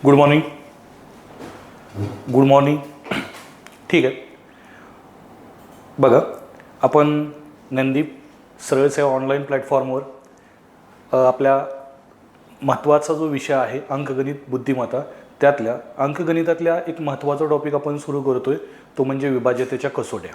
Good morning. Good morning. ठीक आहे. बघा, आपण ज्ञानदीप सरळ सेवा ऑनलाईन प्लॅटफॉर्मवर आपल्या महत्त्वाचा जो विषय आहे अंकगणित बुद्धिमत्ता, त्यातल्या अंकगणितातल्या एक महत्त्वाचा टॉपिक आपण सुरू करतोय, तो म्हणजे विभाज्यतेच्या कसोट्या.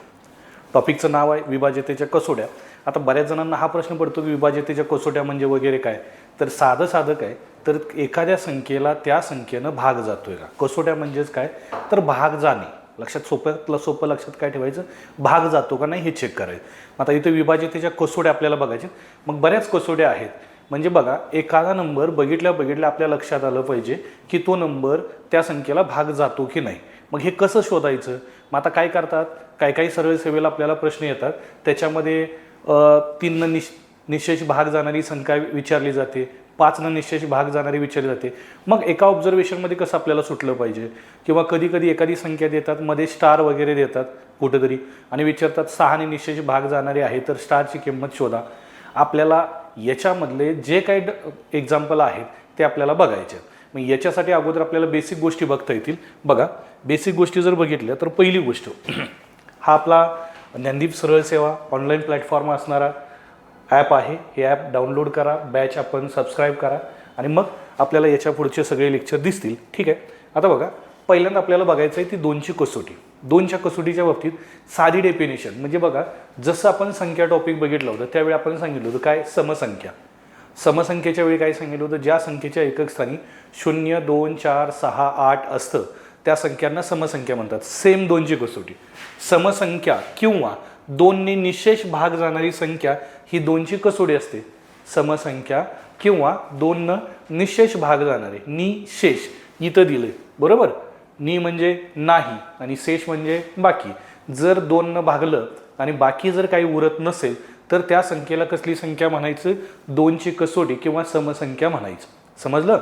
टॉपिकचं नाव आहे विभाज्यतेच्या कसोट्या. आता बऱ्याच जणांना हा प्रश्न पडतो की विभाज्यतेच्या कसोट्या म्हणजे वगैरे काय. तर साधं काय, तर एखाद्या संख्येला त्या संख्येनं भाग जातोय का. कसोट्या म्हणजेच काय, तर भाग जाणे. लक्षात सोपं लक्षात काय ठेवायचं, भाग जातो का नाही हे चेक करायचं. आता इथे विभाज्यतेच्या कसोट्या आपल्याला बघायच्या. मग बऱ्याच कसोट्या आहेत. म्हणजे बघा, एखादा नंबर बघितल्या आपल्या लक्षात आलं पाहिजे की तो नंबर त्या संख्येला भाग जातो की नाही. मग हे कसं शोधायचं. मग आता काय करतात, काही सरळ सेवेला आपल्याला प्रश्न येतात, त्याच्यामध्ये 3 निशेष भाग जाणारी संख्या विचारली जाते, 5 निशेष भाग जाणारी विचारली जाते. मग एका ऑब्झर्वेशनमध्ये कसं आपल्याला सुटलं पाहिजे. किंवा कधी एखादी संख्या देतात, मध्ये स्टार वगैरे देतात कुठेतरी आणि विचारतात 6 निशेष भाग जाणारे आहे, तर स्टारची किंमत शोधा. आपल्याला याच्यामधले जे काही एक्झाम्पल आहेत ते आपल्याला बघायचे. मग याच्यासाठी अगोदर आपल्याला बेसिक गोष्टी बघता येतील. बघा, बेसिक गोष्टी जर बघितल्या तर पहिली गोष्ट, हा आपला ज्ञानदीप सरळ सेवा ऑनलाईन प्लॅटफॉर्म असणारा ॲप आहे. हे ॲप डाउनलोड करा, बॅच आपण सबस्क्राईब करा आणि मग आपल्याला याच्या पुढचे सगळे लेक्चर दिसतील. ठीक आहे. आता बघा, पहिल्यांदा आपल्याला बघायचं आहे ती 2ची कसोटी. 2च्या कसोटीच्या बाबतीत साधी डेफिनेशन म्हणजे बघा, जसं आपण संख्या टॉपिक बघितलं होतं त्यावेळी आपण सांगितलं होतं काय, समसंख्या. समसंख्येच्या वेळी काय सांगितलं होतं, ज्या संख्येच्या एकक स्थानी 0, 2, 4, 6, 8 असतं त्या संख्यांना समसंख्या म्हणतात. सेम 2ची कसोटी. समसंख्या किंवा 2ने निशेष भाग जाणारी संख्या ही 2ची कसोटी असते. समसंख्या किंवा 2 निशेष भाग जाणारे, निशेष इथं दिले बरोबर. नि म्हणजे नाही आणि शेष म्हणजे बाकी. जर 2 भागलं आणि बाकी जर काही उरत नसेल तर त्या संख्येला कसली संख्या म्हणायचं, 2ची कसोटी किंवा समसंख्या म्हणायचं. समजलं,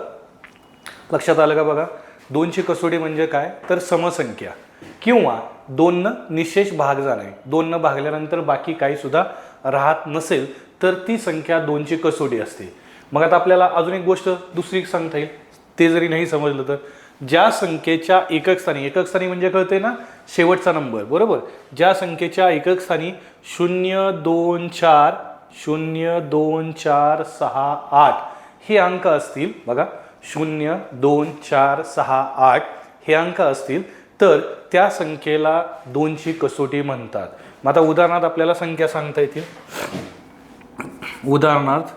लक्षात आलं का. बघा, 2ची कसोटी म्हणजे काय, तर समसंख्या किंवा 2 निशेष भाग जाणे. 2 भागल्यानंतर बाकी काही सुद्धा राहत नसेल तर ती संख्या 2ची कसोटी असते. मग आता आपल्याला अजून एक गोष्ट दुसरी सांगता येईल, ते जरी नाही समजलं तर, ज्या संख्येच्या एकक स्थानी म्हणजे कळते ना, शेवटचा नंबर बरोबर. ज्या संख्येच्या एकक स्थानी 0, 2, 4, 0, 2, 4, 6, 8 हे अंक असतील. बघा, 0, 2, 4, 6, 8 हे अंक असतील तर त्या संख्येला 2ची कसोटी म्हणतात. मग आता उदाहरणार्थ आपल्याला संख्या सांगता येतील. उदाहरणार्थ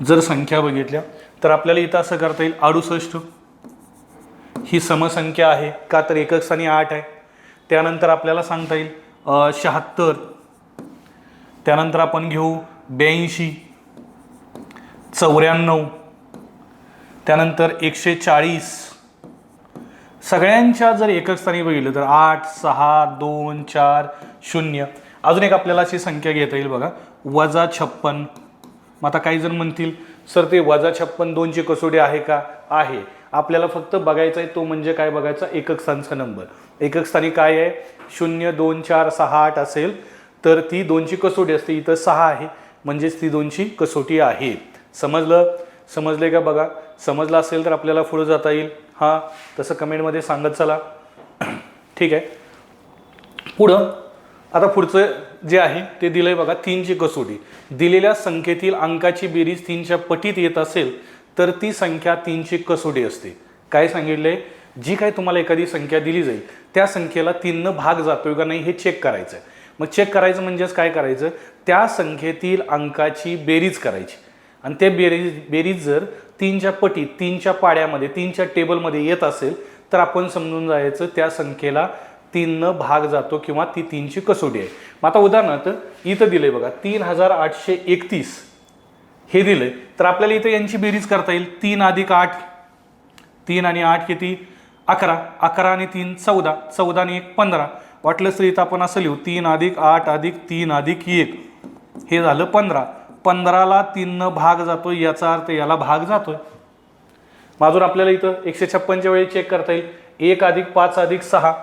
जर संख्या बघितल्या तर आपल्याला इथं असं करता येईल, 68 ही समसंख्या आहे का, तर एकक स्थानी 8 आहे. त्यानंतर आपल्याला सांगता येईल 76. त्यानंतर आपण घेऊ 82, 94, त्यानंतर 140. सगळ्यांच्या जर एकक स्थानी बघितलं तर 8, 6, 2, 4, 0. अजून एक आपल्याला अशी संख्या घेता येईल बघा, -56. मग आता काही जण म्हणतील सर ते -56 2ची कसोटी आहे का, आहे. आपल्याला फक्त बघायचा आहे तो म्हणजे काय बघायचा, एकक स्थानचा नंबर. एकक स्थानी काय आहे, 0, 2, 4, 6, 8 असेल तर ती 2ची कसोटी असते. इथं 6 आहे म्हणजेच ती 2ची कसोटी आहे. समजले का. बघा, समजलं असेल तर आपल्याला पुढे जाता येईल. हां, तसं कमेंटमध्ये सांगत चला. ठीक आहे. पुढचं जे आहे ते दिलंय बघा, 3ची कसोटी. दिलेल्या संख्येतील अंकाची बेरीज 3च्या पटीत येत असेल तर ती संख्या 3ची कसोटी असते. काय सांगितलंय, जी काय तुम्हाला एखादी संख्या दिली जाईल त्या संख्येला 3 भाग जातोय का नाही हे चेक करायचं. मग चेक करायचं म्हणजेच काय करायचं, त्या संख्येतील अंकाची बेरीज करायची आणि ते बेरीज जर 3च्या पटीत, 3च्या पाड्यामध्ये, 3च्या टेबलमध्ये येत असेल तर आपण समजून जायचं त्या संख्येला 3 भाग जातो किंवा ती 3ची कसोटी आहे. मग आता उदाहरणार्थ इथं दिलंय बघा, 3831 हे दिलंय तर आपल्याला इथं यांची बेरीज करता येईल. 3 + 8, 3 आणि 8 किती, 11, 11 आणि 3 14, 14 आणि 1 15. वाटलंच तर इथं आपण असं लिहू, 3 + 8 + 3 + 1 हे झालं 15. 15ला 3 भाग जातोय याचा अर्थ याला भाग जातोय. अजून आपल्याला इथं 156च्या वेळी चेक करता येईल, 1 + 5 + 6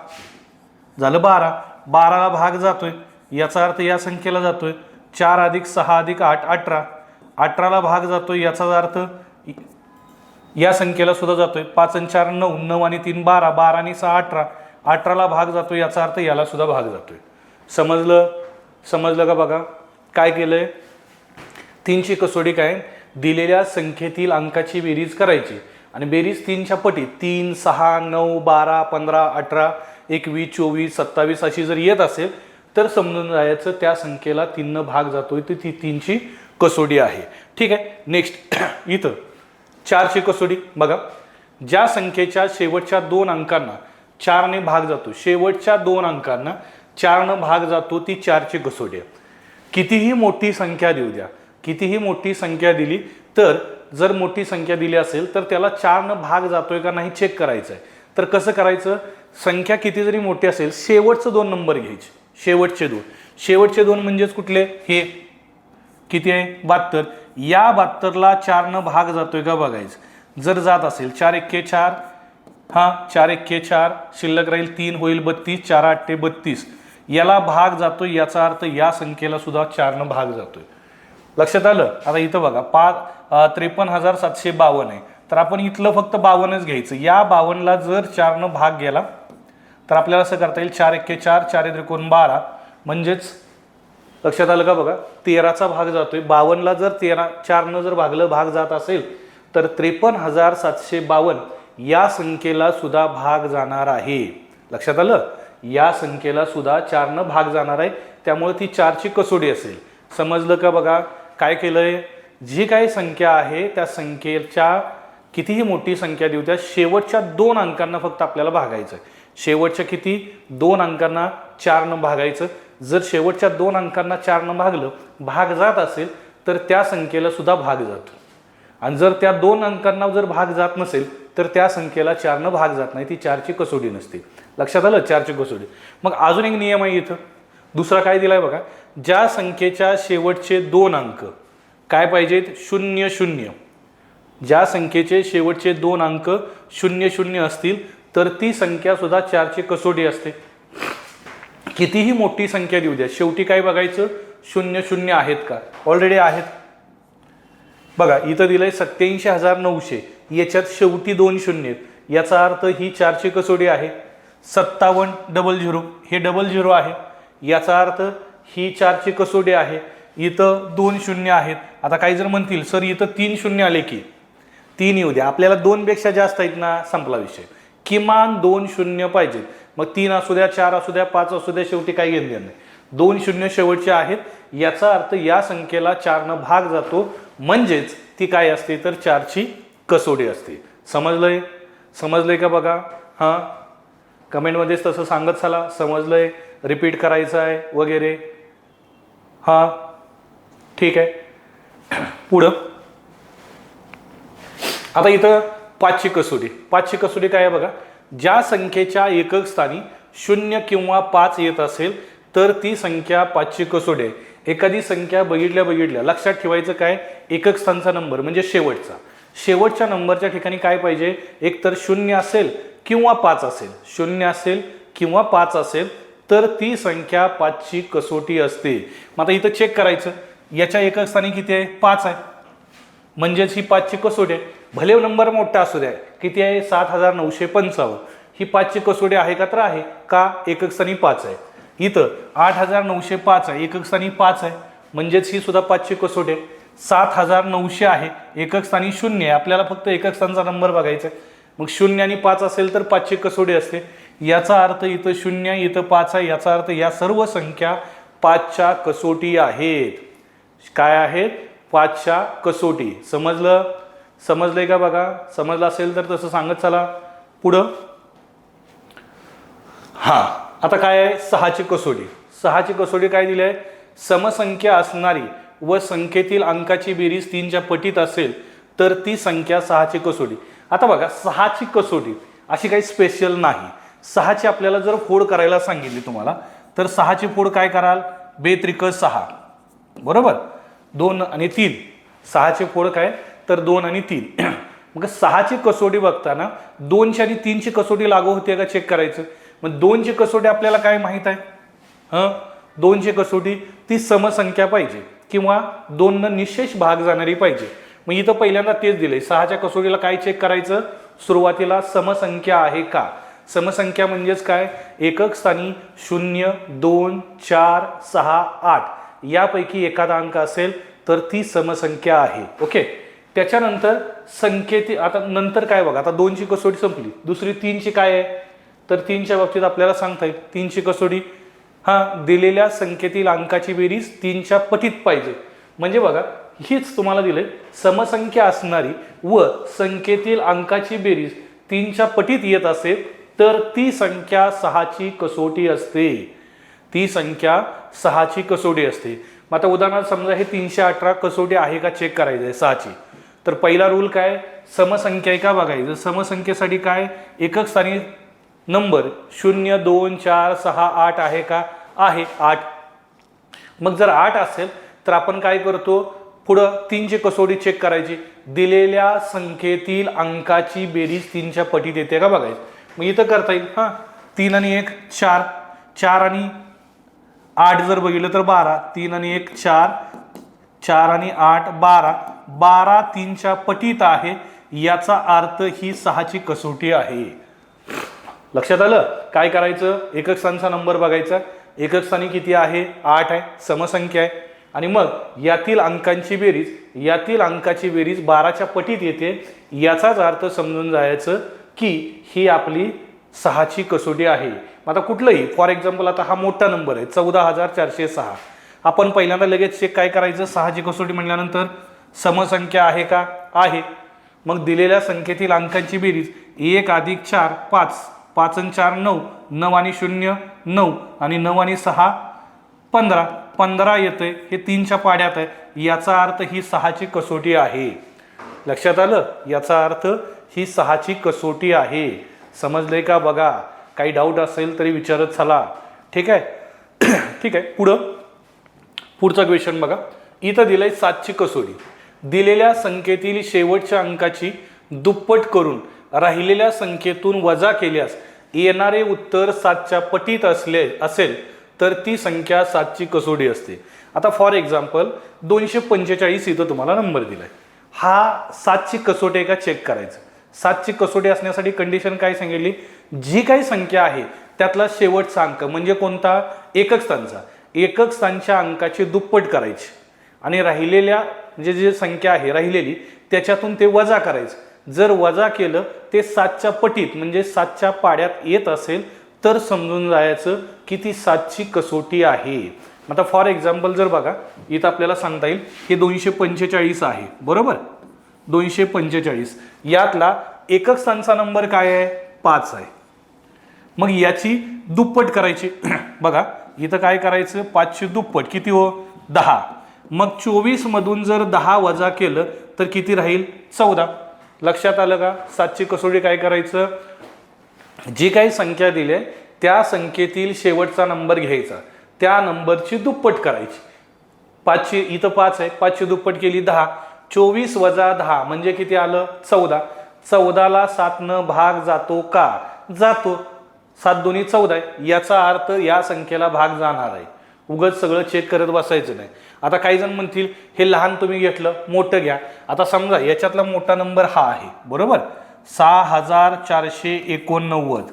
झालं 12. 12ला भाग जातोय याचा अर्थ या संख्येला जातोय. 4 + 6 + 8 18. 18ला भाग जातोय याचा अर्थ या संख्येला सुद्धा जातोय. 5 आणि 4 9, 9 आणि 3 12, 12 आणि 6 18, 18ला भाग जातोय, याचा अर्थ याला सुद्धा भाग जातोय. समजलं का बघा काय केलंय. 3ची कसोटी काय, दिलेल्या संख्येतील अंकाची बेरीज करायची आणि बेरीज 3च्या पटीत 3 6 9 12 15 18 21 24 27 अशी जर येत असेल तर समजून जायचं त्या संख्येला 3 भाग जातोय, तर ती 3ची कसोटी आहे. ठीक आहे. नेक्स्ट इथं 4ची कसोटी बघा. ज्या संख्येच्या शेवटच्या 2 अंकांना 4ने भाग जातो, शेवटच्या 2 अंकांना 4ने भाग जातो, ती 4ची कसोटी आहे. कितीही मोठी संख्या देऊ द्या, कितीही मोठी संख्या दिली तर जर मोठी संख्या दिली असेल तर त्याला 4ने भाग जातोय का नाही चेक करायचं आहे. तर कसं करायचं, संख्या किती जरी मोठी असेल शेवटचे 2 नंबर घ्यायचे. शेवटचे 2 म्हणजेच कुठले, हे किती आहे 72. या 72ला 4ने भाग जातोय का बघायचं. जर जात असेल 4 एक्के 4, हा 4 एक्के 4, शिल्लक राहील 3 होईल 32, 4 8 32, याला भाग जातोय, याचा अर्थ या संख्येला सुद्धा 4ने भाग जातोय. लक्षात आलं. आता इथं बघा 53,752 आहे, तर आपण इथलं फक्त 52च घ्यायचं. या 52ला जर 4ने भाग गेला तर आपल्याला असं करता येईल 4 एक्के 4, 4 त्रिकोण 12, म्हणजेच लक्षात आलं का बघा 13चा भाग जातोय. 52ला जर 4ने जर भाग जात असेल तर 53,752 या संख्येला सुद्धा भाग जाणार आहे. लक्षात आलं. या संख्येला सुद्धा 4ने भाग जाणार आहे, त्यामुळे ती 4ची कसोटी असेल. समजलं का बघा काय केलंय. जी काही संख्या आहे त्या संख्येच्या कितीही मोठी संख्या देऊ त्या शेवटच्या 2 अंकांना फक्त आपल्याला भागायचं आहे. शेवटच्या किती 2 अंकांना 4ने भागायचं. जर शेवटच्या 2 अंकांना 4ने भागलं, भाग जात असेल तर त्या संख्येला सुद्धा भाग जातो. आणि जर त्या 2 अंकांना जर भाग जात नसेल तर त्या संख्येला 4ने भाग जात नाही, ती 4ची कसोटी नसते. लक्षात आलं 4ची कसोटी. मग अजून एक नियम आहे इथं दुसरा काय दिलाय बघा. ज्या संख्येच्या शेवटचे 2 अंक काय पाहिजेत 0 0, ज्या संख्येचे शेवटचे 2 अंक 0 0 असतील तर ती संख्या सुद्धा 4ची कसोटी असते. कितीही मोठी संख्या देऊ द्या, शेवटी काय बघायचं 0 0 आहेत का. ऑलरेडी आहेत बघा. इथं दिलंय 87,900, याच्यात शेवटी 2 शून्य आहेत, याचा अर्थ ही 4ची कसोटी आहे. 57,00 हे 00 आहे, याचा अर्थ ही 4ची कसोटी आहे. इथं 2 शून्य आहेत. आता काही जर म्हणतील सर इथं 3 शून्य आले की 3 येऊ द्या, आपल्याला 2 पेक्षा जास्त आहेत ना, संपला विषय. किमान 2 शून्य पाहिजेत. मग 3 असू द्या 4 असू द्या 5 असू द्या, शेवटी काही घेणं देणं नाही. 2 शून्य शेवटचे आहेत, याचा अर्थ या संख्येला 4ने भाग जातो, म्हणजेच ती काय असते तर 4ची कसोटी असते. समजलंय का बघा. हां कमेंटमध्येच तसं सांगत चला. समजलंय, रिपीट करायचं आहे वगैरे. हां ठीक आहे. पुढं आता इथं 5ची कसोटी काय आहे बघा. ज्या संख्येच्या एकक स्थानी 0 किंवा 5 येत असेल तर ती संख्या 5ची कसोटी आहे. एखादी संख्या बघितल्या लक्षात ठेवायचं काय, एकक स्थानचा नंबर म्हणजे शेवटच्या नंबरच्या ठिकाणी काय पाहिजे, एक तर 0 असेल किंवा 5 असेल. 0 असेल किंवा 5 असेल तर ती संख्या 5ची कसोटी असते. मग आता इथं चेक करायचं, याच्या एकक स्थानी किती आहे 5 आहे, म्हणजेच ही 5ची कसोटी आहे. भले नंबर मोठा असू द्या, किती आहे 7,955, ही 5ची कसोटी आहे का तर आहे का, एकक स्थानी 5 आहे. इथं 8,905 आहे, एकक स्थानी 5 आहे, म्हणजेच ही सुद्धा 5ची कसोटी आहे. 7,900 आहे, एकक स्थानी 0 आहे, आपल्याला फक्त एकक स्थानचा नंबर बघायचा आहे. मग 0 आणि 5 असेल तर 5ची कसोटी असते. याचा अर्थ इथं 0 इथं 5 आहे, याचा अर्थ या सर्व संख्या 5च्या कसोटी आहेत. काय आहेत 5च्या कसोटी. समजलंय का बघा. समजलं असेल तर तसं सांगत चला. पुढं हां आता काय आहे 6ची कसोटी काय दिली आहे, समसंख्या असणारी व संख्येतील अंकाची बेरीज 3च्या पटीत असेल तर ती संख्या 6ची कसोटी. आता बघा 6ची कसोटी अशी काही स्पेशल नाही. 6ची आपल्याला जर फोड करायला सांगितली तुम्हाला तर 6ची फोड काय कराल, 2 त्रिक 6 बरोबर, 2 आणि 3. 6ची फोड काय तर 2 आणि 3. मग 6ची कसोटी बघताना 2ची आणि 3ची कसोटी लागू होते का चेक करायचं. मग 2ची कसोटी आपल्याला काय माहित आहे, 2ची कसोटी ती समसंख्या पाहिजे किंवा 2 निशेष भाग जाणारी पाहिजे. मग इथं पहिल्यांदा तेच दिलंय, 6च्या कसोटीला काय चेक करायचं, सुरुवातीला समसंख्या आहे का. समसंख्या म्हणजेच काय, एकक स्थानी 0, 2, 4, 6, 8 यापैकी एखादा अंक असेल तर ती समसंख्या आहे. ओके. त्याच्यानंतर संख्येतील, आता नंतर काय बघा, आता 2ची कसोटी संपली, दुसरी 3ची काय आहे, तर 3च्या बाबतीत आपल्याला सांगता येईल 3ची कसोटी दिलेल्या संख्येतील अंकाची बेरीज 3च्या पटीत पाहिजे. म्हणजे बघा हीच तुम्हाला दिले, समसंख्या असणारी व संख्येतील अंकाची बेरीज 3च्या पटीत येत असेल तर ती संख्या 6ची कसोटी असते. ती संख्या 6ची कसोटी असते. मग आता उदाहरणार्थ समजा हे 318 कसोटी आहे का चेक करायचं आहे 6ची, तर पहिला रूल काय, समसंख्या आहे का बघायचं. समसंख्येसाठी काय, एकक स्थानी नंबर 0, 2, 4, 6, 8 आहे का, आहे 8. मग जर 8 असेल तर आपण काय करतो, पुढं 3ची कसोटी चेक करायची, दिलेल्या संख्येतील अंकाची बेरीज 3च्या पटीत येते का बघायचं. मग इथं करता येईल 3 आणि 1 4, 4 आणि 8 जर बघितलं तर 12, 3 आणि 1 4, 4 आणि 8 12, 12 3च्या पटीत आहे, याचा अर्थ ही 6ची कसोटी आहे. लक्षात आलं. काय करायचं, एकक स्थानचा नंबर बघायचा, एकक स्थानी किती आहे, 8 आहे, समसंख्या आहे, आणि मग यातील अंकांची बेरीज, यातील अंकाची बेरीज 12च्या पटीत येते, याचाच अर्थ समजून जायचं की ही आपली 6ची कसोटी आहे. आता कुठलंही, फॉर एक्झाम्पल आता हा मोठा नंबर आहे 14,406, आपण पहिल्यांदा लगेच चेक काय करायचं, 6ची कसोटी म्हटल्यानंतर समसंख्या आहे का, आहे. मग दिलेल्या संख्येतील अंकांची बेरीज 1 + 4 5, 5 आणि 4 9, 9 आणि 0 9, आणि 9 आणि 6 15, 15 येतंय, हे 3च्या पाड्यात आहे, याचा अर्थ ही 6ची कसोटी आहे. लक्षात आलं, याचा अर्थ ही 6ची कसोटी आहे. समजलंय का बघा, काही डाऊट असेल तरी विचारत चला. ठीक आहे. ठीक आहे. पुढचा क्वेश्चन बघा, इथं दिलंय 7ची कसोटी, दिलेल्या संख्येतील शेवटच्या अंकाची दुप्पट करून राहिलेल्या संख्येतून वजा केल्यास येणारे उत्तर 7च्या पटीत असेल तर ती संख्या 7ची कसोटी असते. आता फॉर एक्झाम्पल 245 इथं तुम्हाला नंबर दिलाय, हा 7ची कसोटी आहे का चेक करायचं. 7ची कसोटी असण्यासाठी कंडिशन काय सांगितली, जी काही संख्या आहे त्यातला शेवटचा अंक म्हणजे कोणता, एकक स्थानचा, एकक स्थानच्या अंकाची दुप्पट करायची आणि राहिलेल्या म्हणजे जी संख्या आहे राहिलेली त्याच्यातून ते वजा करायचं. जर वजा केलं ते 7च्या पटीत म्हणजे 7च्या पाड्यात येत असेल तर समजून जायचं की ती 7ची कसोटी आहे. आता फॉर एक्झाम्पल जर बघा इथं आपल्याला सांगता येईल हे 245 आहे, बरोबर, 245, यातला एकक स्थानचा नंबर काय आहे, 5 आहे. मग याची दुप्पट करायची. बघा इथं काय करायचं, 5ची दुप्पट किती हो, 10. मग 24 मधून जर 10 वजा केलं तर किती राहील, 14. लक्षात आलं का. 7ची कसोटी काय करायचं, जी काही संख्या दिली आहे त्या संख्येतील शेवटचा नंबर घ्यायचा, त्या नंबरची दुप्पट करायची. 5ची इथं 5 आहे, 5ची दुप्पट केली 10, 24 वजा 10 म्हणजे किती आलं, 14. 14ला 7नं भाग जातो का, जातो, 7 दोन्ही 14 आहे, याचा अर्थ या संख्येला भाग जाणार आहे. उगाच सगळं चेक करत बसायचं नाही. आता काही जण म्हणतील हे लहान तुम्ही घेतलं, मोठं घ्या. आता समजा याच्यातला मोठा नंबर हा आहे, बरोबर, 6489.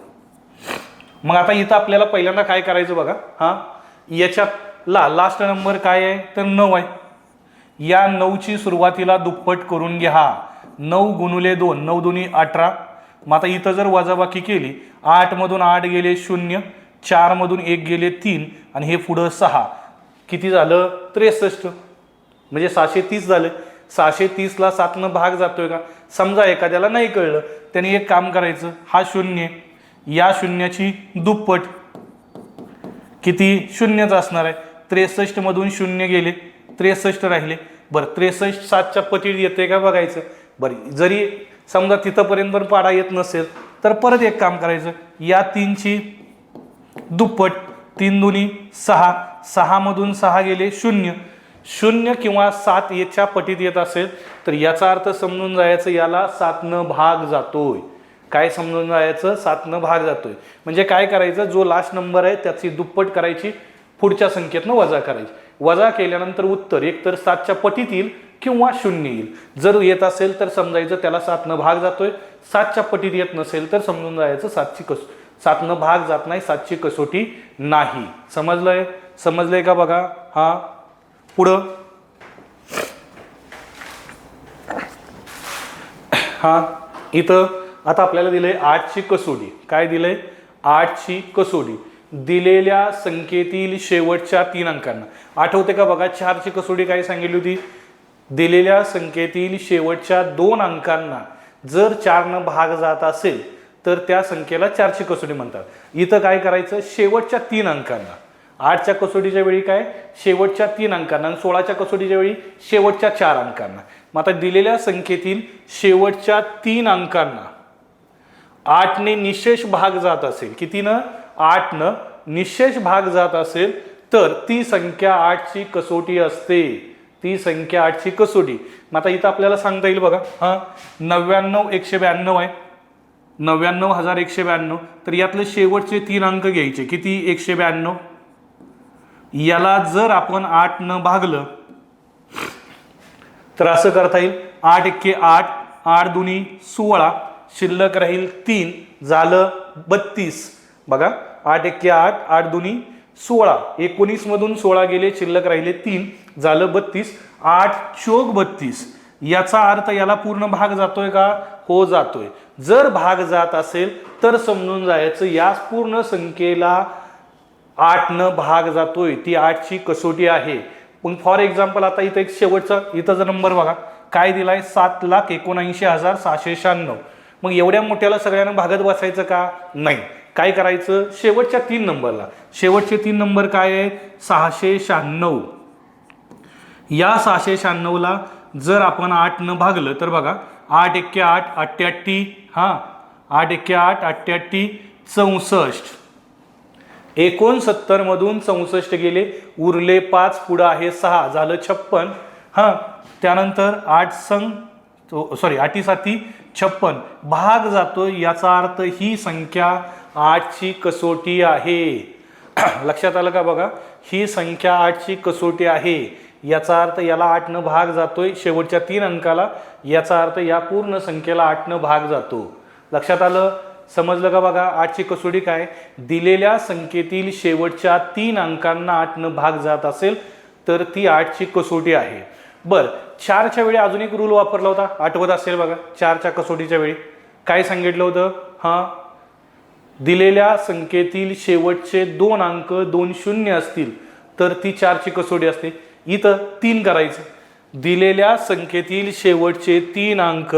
मग आता इथं आपल्याला पहिल्यांदा काय करायचं बघा, याच्यातला लास्ट नंबर काय आहे तर 9 आहे. या 9ची सुरुवातीला दुप्पट करून घ्या. 9 गुणुले 2, 9 दुनी 18. मग आता इथं जर वजाबाकी केली, 8 मधून 8 गेले 0, 4 मधून 1 गेले 3, आणि हे पुढं 6, किती झालं 63, म्हणजे 630 झाले. 630ला 7नं भाग जातोय का. समजा एखाद्याला नाही कळलं, त्याने एक काम करायचं, हा 0, या शून्याची दुप्पट किती, 0च असणार आहे. 63 मधून 0 गेले, 63 राहिले. बरं 63 7च्या पटीत येते का बघायचं. बरं जरी समजा तिथंपर्यंत पण पाडा येत नसेल तर परत एक काम करायचं, या 3ची दुप्पट, 3 दुनी 6, 6 मधून 6 गेले 0, 0 किंवा 7 याच्या पटीत येत असेल तर याचा अर्थ समजून जायचं याला 7नं भाग जातोय. काय समजून जायचं, 7नं भाग जातोय. म्हणजे काय करायचं, जो लास्ट नंबर आहे त्याची दुप्पट करायची, पुढच्या संख्येतनं वजा करायची. वजा केल्यानंतर उत्तर एक तर 7च्या पटीत येईल किंवा शून्य येईल. जर येत असेल तर समजायचं त्याला 7 भाग जातोय, 7च्या पटीत येत नसेल तर समजून जायचं 7 भाग जात नाही, 7ची कसोटी नाही. समजलंय का बघा. हा पुढं हा इथं आता आपल्याला दिलंय 8ची कसोटी. काय दिलंय? 8ची कसोटी दिलेल्या संख्येतील शेवटच्या 3 अंकांना. आठवते का बघा 4ची कसोटी काय सांगितली होती? दिलेल्या संख्येतील शेवटच्या 2 अंकांना जर 4 भाग जात असेल तर त्या संख्येला 4ची कसोटी म्हणतात. इथं काय करायचं? शेवटच्या 3 अंकांना. 8च्या कसोटीच्या वेळी काय? शेवटच्या 3 अंकांना आणि 16च्या कसोटीच्या वेळी शेवटच्या 4 अंकांना. मग आता दिलेल्या संख्येतील शेवटच्या 3 अंकांना 8ने निशेष भाग जात असेल. कितीनं? 8नं निशेष भाग जात असेल तर ती संख्या 8ची कसोटी असते. ती संख्या 8ची कसोटी. मग आता इथं आपल्याला सांगता येईल बघा. 99,192 आहे. 99,192. तर यातले शेवटचे 3 अंक घ्यायचे. किती? 192. याला जर आपण 8 भागलं तर असं करता येईल. 8 एक्के 8, 8 दुनी 16, शिल्लक राहील 3, झालं 32. बघा 8 एक्के 8, 8 दुनी 16, 19 मधून 16 गेले, शिल्लक राहिले 3, झालं 32. 8 चोक 32. याचा अर्थ याला पूर्ण भाग जातोय का? हो जातोय. जर भाग जात असेल तर समजून जायचं या पूर्ण संख्येला 8 भाग जातोय, ती 8ची कसोटी आहे. पण फॉर एक्झाम्पल आता इथं एक शेवटचा इथं नंबर बघा काय दिलाय? 7,79,696. मग एवढ्या मोठ्याला सगळ्यांना भागत बसायचं का? नाही. काय करायचं? शेवटच्या 3 नंबरला. शेवटचे 3 नंबर काय आहे? 696. या 696ला जर आपण 8 भागलं तर बघा 8 एक्के 8, 88. 8 एक्के 8, 88, 64. 69 मधून 64 गेले, उरले 5, पुढं आहे 6, झालं 56. त्यानंतर 8 7 56 भाग जातो. याचा अर्थ ही संख्या 8ची कसोटी आहे. लक्षात आलं का बघा? ही संख्या 8ची कसोटी आहे. याचा अर्थ याला 8 भाग जातोय शेवटच्या 3 अंकाला. याचा अर्थ या पूर्ण संख्येला 8 भाग जातो. लक्षात आलं? समजलं का बघा? 8ची कसोटी काय? दिलेल्या संख्येतील शेवटच्या 3 अंकांना 8 भाग जात असेल तर ती 8ची कसोटी आहे. बर 4च्या वेळी अजून एक रूल वापरला होता, आठवत असेल बघा. 4च्या कसोटीच्या वेळी काय सांगितलं होतं? दिलेल्या संख्येतील शेवटचे 2 अंक 2 शून्य असतील तर ती 4ची कसोटी असते. इथं 3 करायचं. दिलेल्या संख्येतील शेवटचे 3 अंक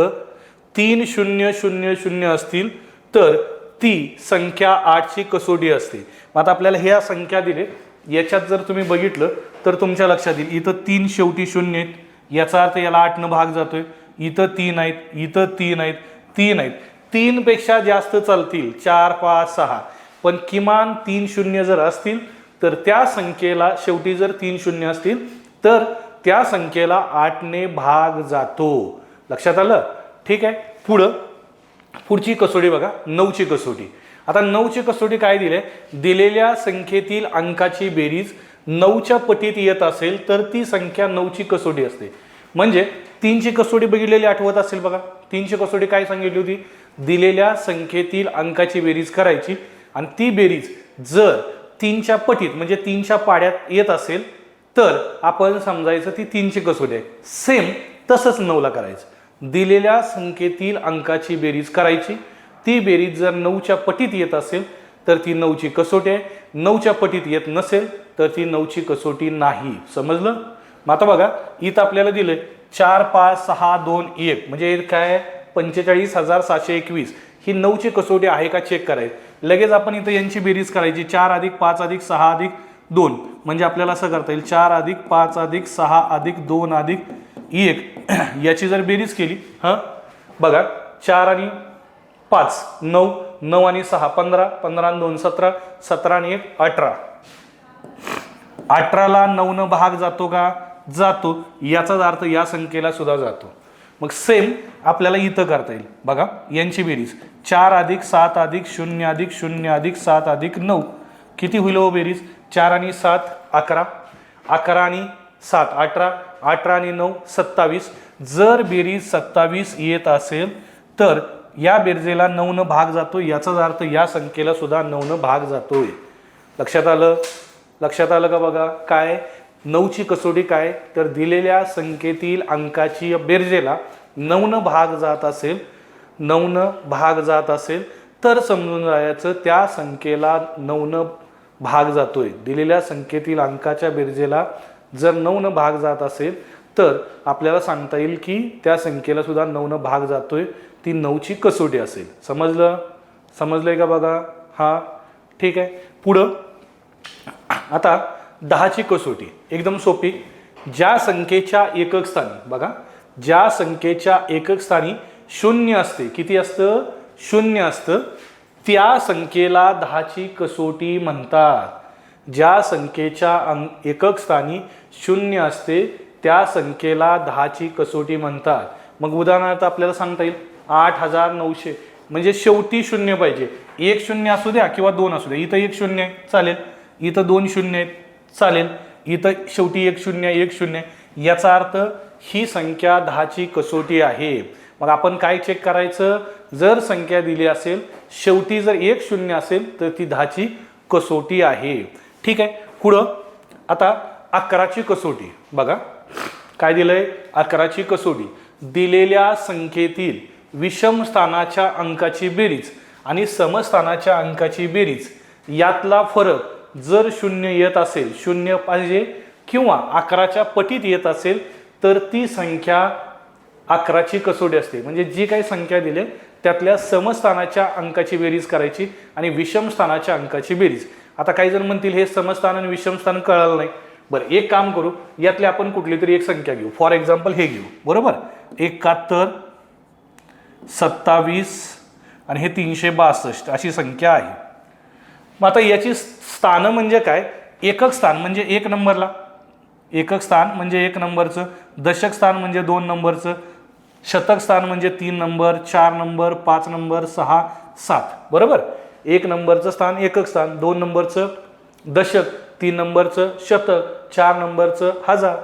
3000 असतील तर ती संख्या 8ची कसोटी असते. आता आपल्याला ह्या संख्या दिले, याच्यात जर तुम्ही बघितलं तर तुमच्या लक्षात येईल इथं 3 शेवटी 0 आहेत. याचा अर्थ याला 8 भाग जातोय. इथं 3 आहेत, इथं 3 आहेत, 3 आहेत. 3 पेक्षा जास्त चालतील 4, 5, 6, पण किमान 3 शून्य जर असतील तर त्या संख्येला शेवटी जर 3 शून्य असतील तर त्या संख्येला 8ने भाग जातो. लक्षात आलं? ठीक आहे. पुढची कसोटी बघा 9ची कसोटी. आता 9ची कसोटी काय दिले? दिलेल्या संख्येतील अंकाची बेरीज 9च्या पटीत येत असेल तर ती संख्या 9ची कसोटी असते. म्हणजे 3ची कसोटी बघितलेली आठवत असेल बघा. 3ची कसोटी काय सांगितली होती? दिलेल्या संख्येतील अंकाची बेरीज करायची आणि ती बेरीज जर 3च्या पटीत म्हणजे 3च्या पाड्यात येत असेल तर आपण समजायचं ती 3ची कसोटी आहे. सेम तसंच 9ला करायचं. दिलेल्या संख्येतील अंकाची बेरीज करायची, ती बेरीज जर 9च्या पटीत येत असेल तर ती 9ची कसोटी आहे. 9च्या पटीत येत नसेल तर ती 9ची कसोटी नाही. समजलं? मग आता बघा इथं आपल्याला दिलंय 4, 5, 6, 2, 1 म्हणजे काय? 45,721. ही 9ची कसोटी आहे का चेक करायची. लगेच आपण इथं यांची बेरीज करायची. 4 + 5 + 6 + 2 म्हणजे आपल्याला असं करता येईल 4 + 5 + 6 + 2 + 1 याची जर बेरीज केली बघा 4 आणि 5 9, 9 आणि 6 15, 15 आणि 2 17, 17 आणि 1 18. 18ला 9 भाग जातो का? जातो. याचाच अर्थ या संख्येला सुद्धा जातो. मग सेम आपल्याला इथं करता येईल बघा. यांची बेरीज 4 + 7 + 0 + 0 + 7 + 9 किती होईल हो बेरीज? 4 आणि 7 11, 11 आणि 7 18, 18 आणि 9 27. जर बेरीज 27 येत असेल तर या बेरजेला 9 न भाग जातो, याचाच अर्थ या संख्येला सुद्धा 9 न भाग जातोय. लक्षात आलं का बघा. काय 9ची कसोटी काय तर दिलेल्या संख्येतील अंकाची बेरजेला 9 न भाग जात असेल, 9 न भाग जात असेल तर समजून जायचं त्या संख्येला 9 न भाग जातोय. दिलेल्या संख्येतील अंकाच्या बेरजेला जर 9 न भाग जात असेल तर आपल्याला सांगता येईल की त्या संख्येला सुद्धा 9 न भाग जातोय, ती 9ची कसोटी असेल. समजलंय का बघा. हा ठीक आहे. पुढं आता 10ची कसोटी एकदम सोपी. ज्या संख्येच्या एकक स्थानी बघा, ज्या संख्येच्या एकक स्थानी 0 असते, किती असतं 0 असतं, त्या संख्येला 10ची कसोटी म्हणतात. ज्या संख्येच्या एकक स्थानी 0 असते त्या संख्येला 10ची कसोटी म्हणतात. मग उदाहरणार्थ आपल्याला सांगता येईल 8900 म्हणजे शेवटी 0 पाहिजे. एक 0 असू द्या किंवा 2 असू द्या. इथं एक 0 आहे चालेल, इथं 2 0 आहेत चालेल, इथं शेवटी एक 0 एक 0. याचा अर्थ ही संख्या 10ची कसोटी आहे. मग आपण काय चेक करायचं, जर संख्या दिली असेल शेवटी जर एक 0 असेल तर ती 10ची कसोटी आहे. ठीक आहे. पुढं आता 11ची कसोटी बघा. काय दिलंय 11ची कसोटी. दिलेल्या संख्येतील विषम स्थानाच्या अंकाची बेरीज आणि समस्थानाच्या अंकाची बेरीज यातला फरक जर 0 येत असेल, 0 पाहिजे किंवा 11च्या पटीत येत असेल तर ती संख्या 11ची कसोटी असते. म्हणजे जी काही संख्या दिली त्यातल्या समस्थानाच्या अंकाची बेरीज करायची आणि विषम स्थानाच्या अंकाची बेरीज. आता काही जण म्हणतील हे समस्थान आणि विषम स्थान कळालं नाही. बरं, एक काम करू, यातली आपण कुठली तरी एक संख्या घेऊ. फॉर एक्झाम्पल हे घेऊ. बरोबर, 71 27 आणि हे 362 अशी संख्या आहे. मग आता याची स्थानं म्हणजे काय, एकक स्थान म्हणजे 1 नंबरला, एकक स्थान म्हणजे 1 नंबरचं, दशक स्थान म्हणजे 2 नंबरचं, शतक स्थान म्हणजे 3 नंबर, 4 नंबर, 5 नंबर, 6 7. बरोबर, 1 नंबरचं स्थान एकक स्थान, 2 नंबरचं दशक, 3 नंबरचं शतक, 4 नंबरचं हजार,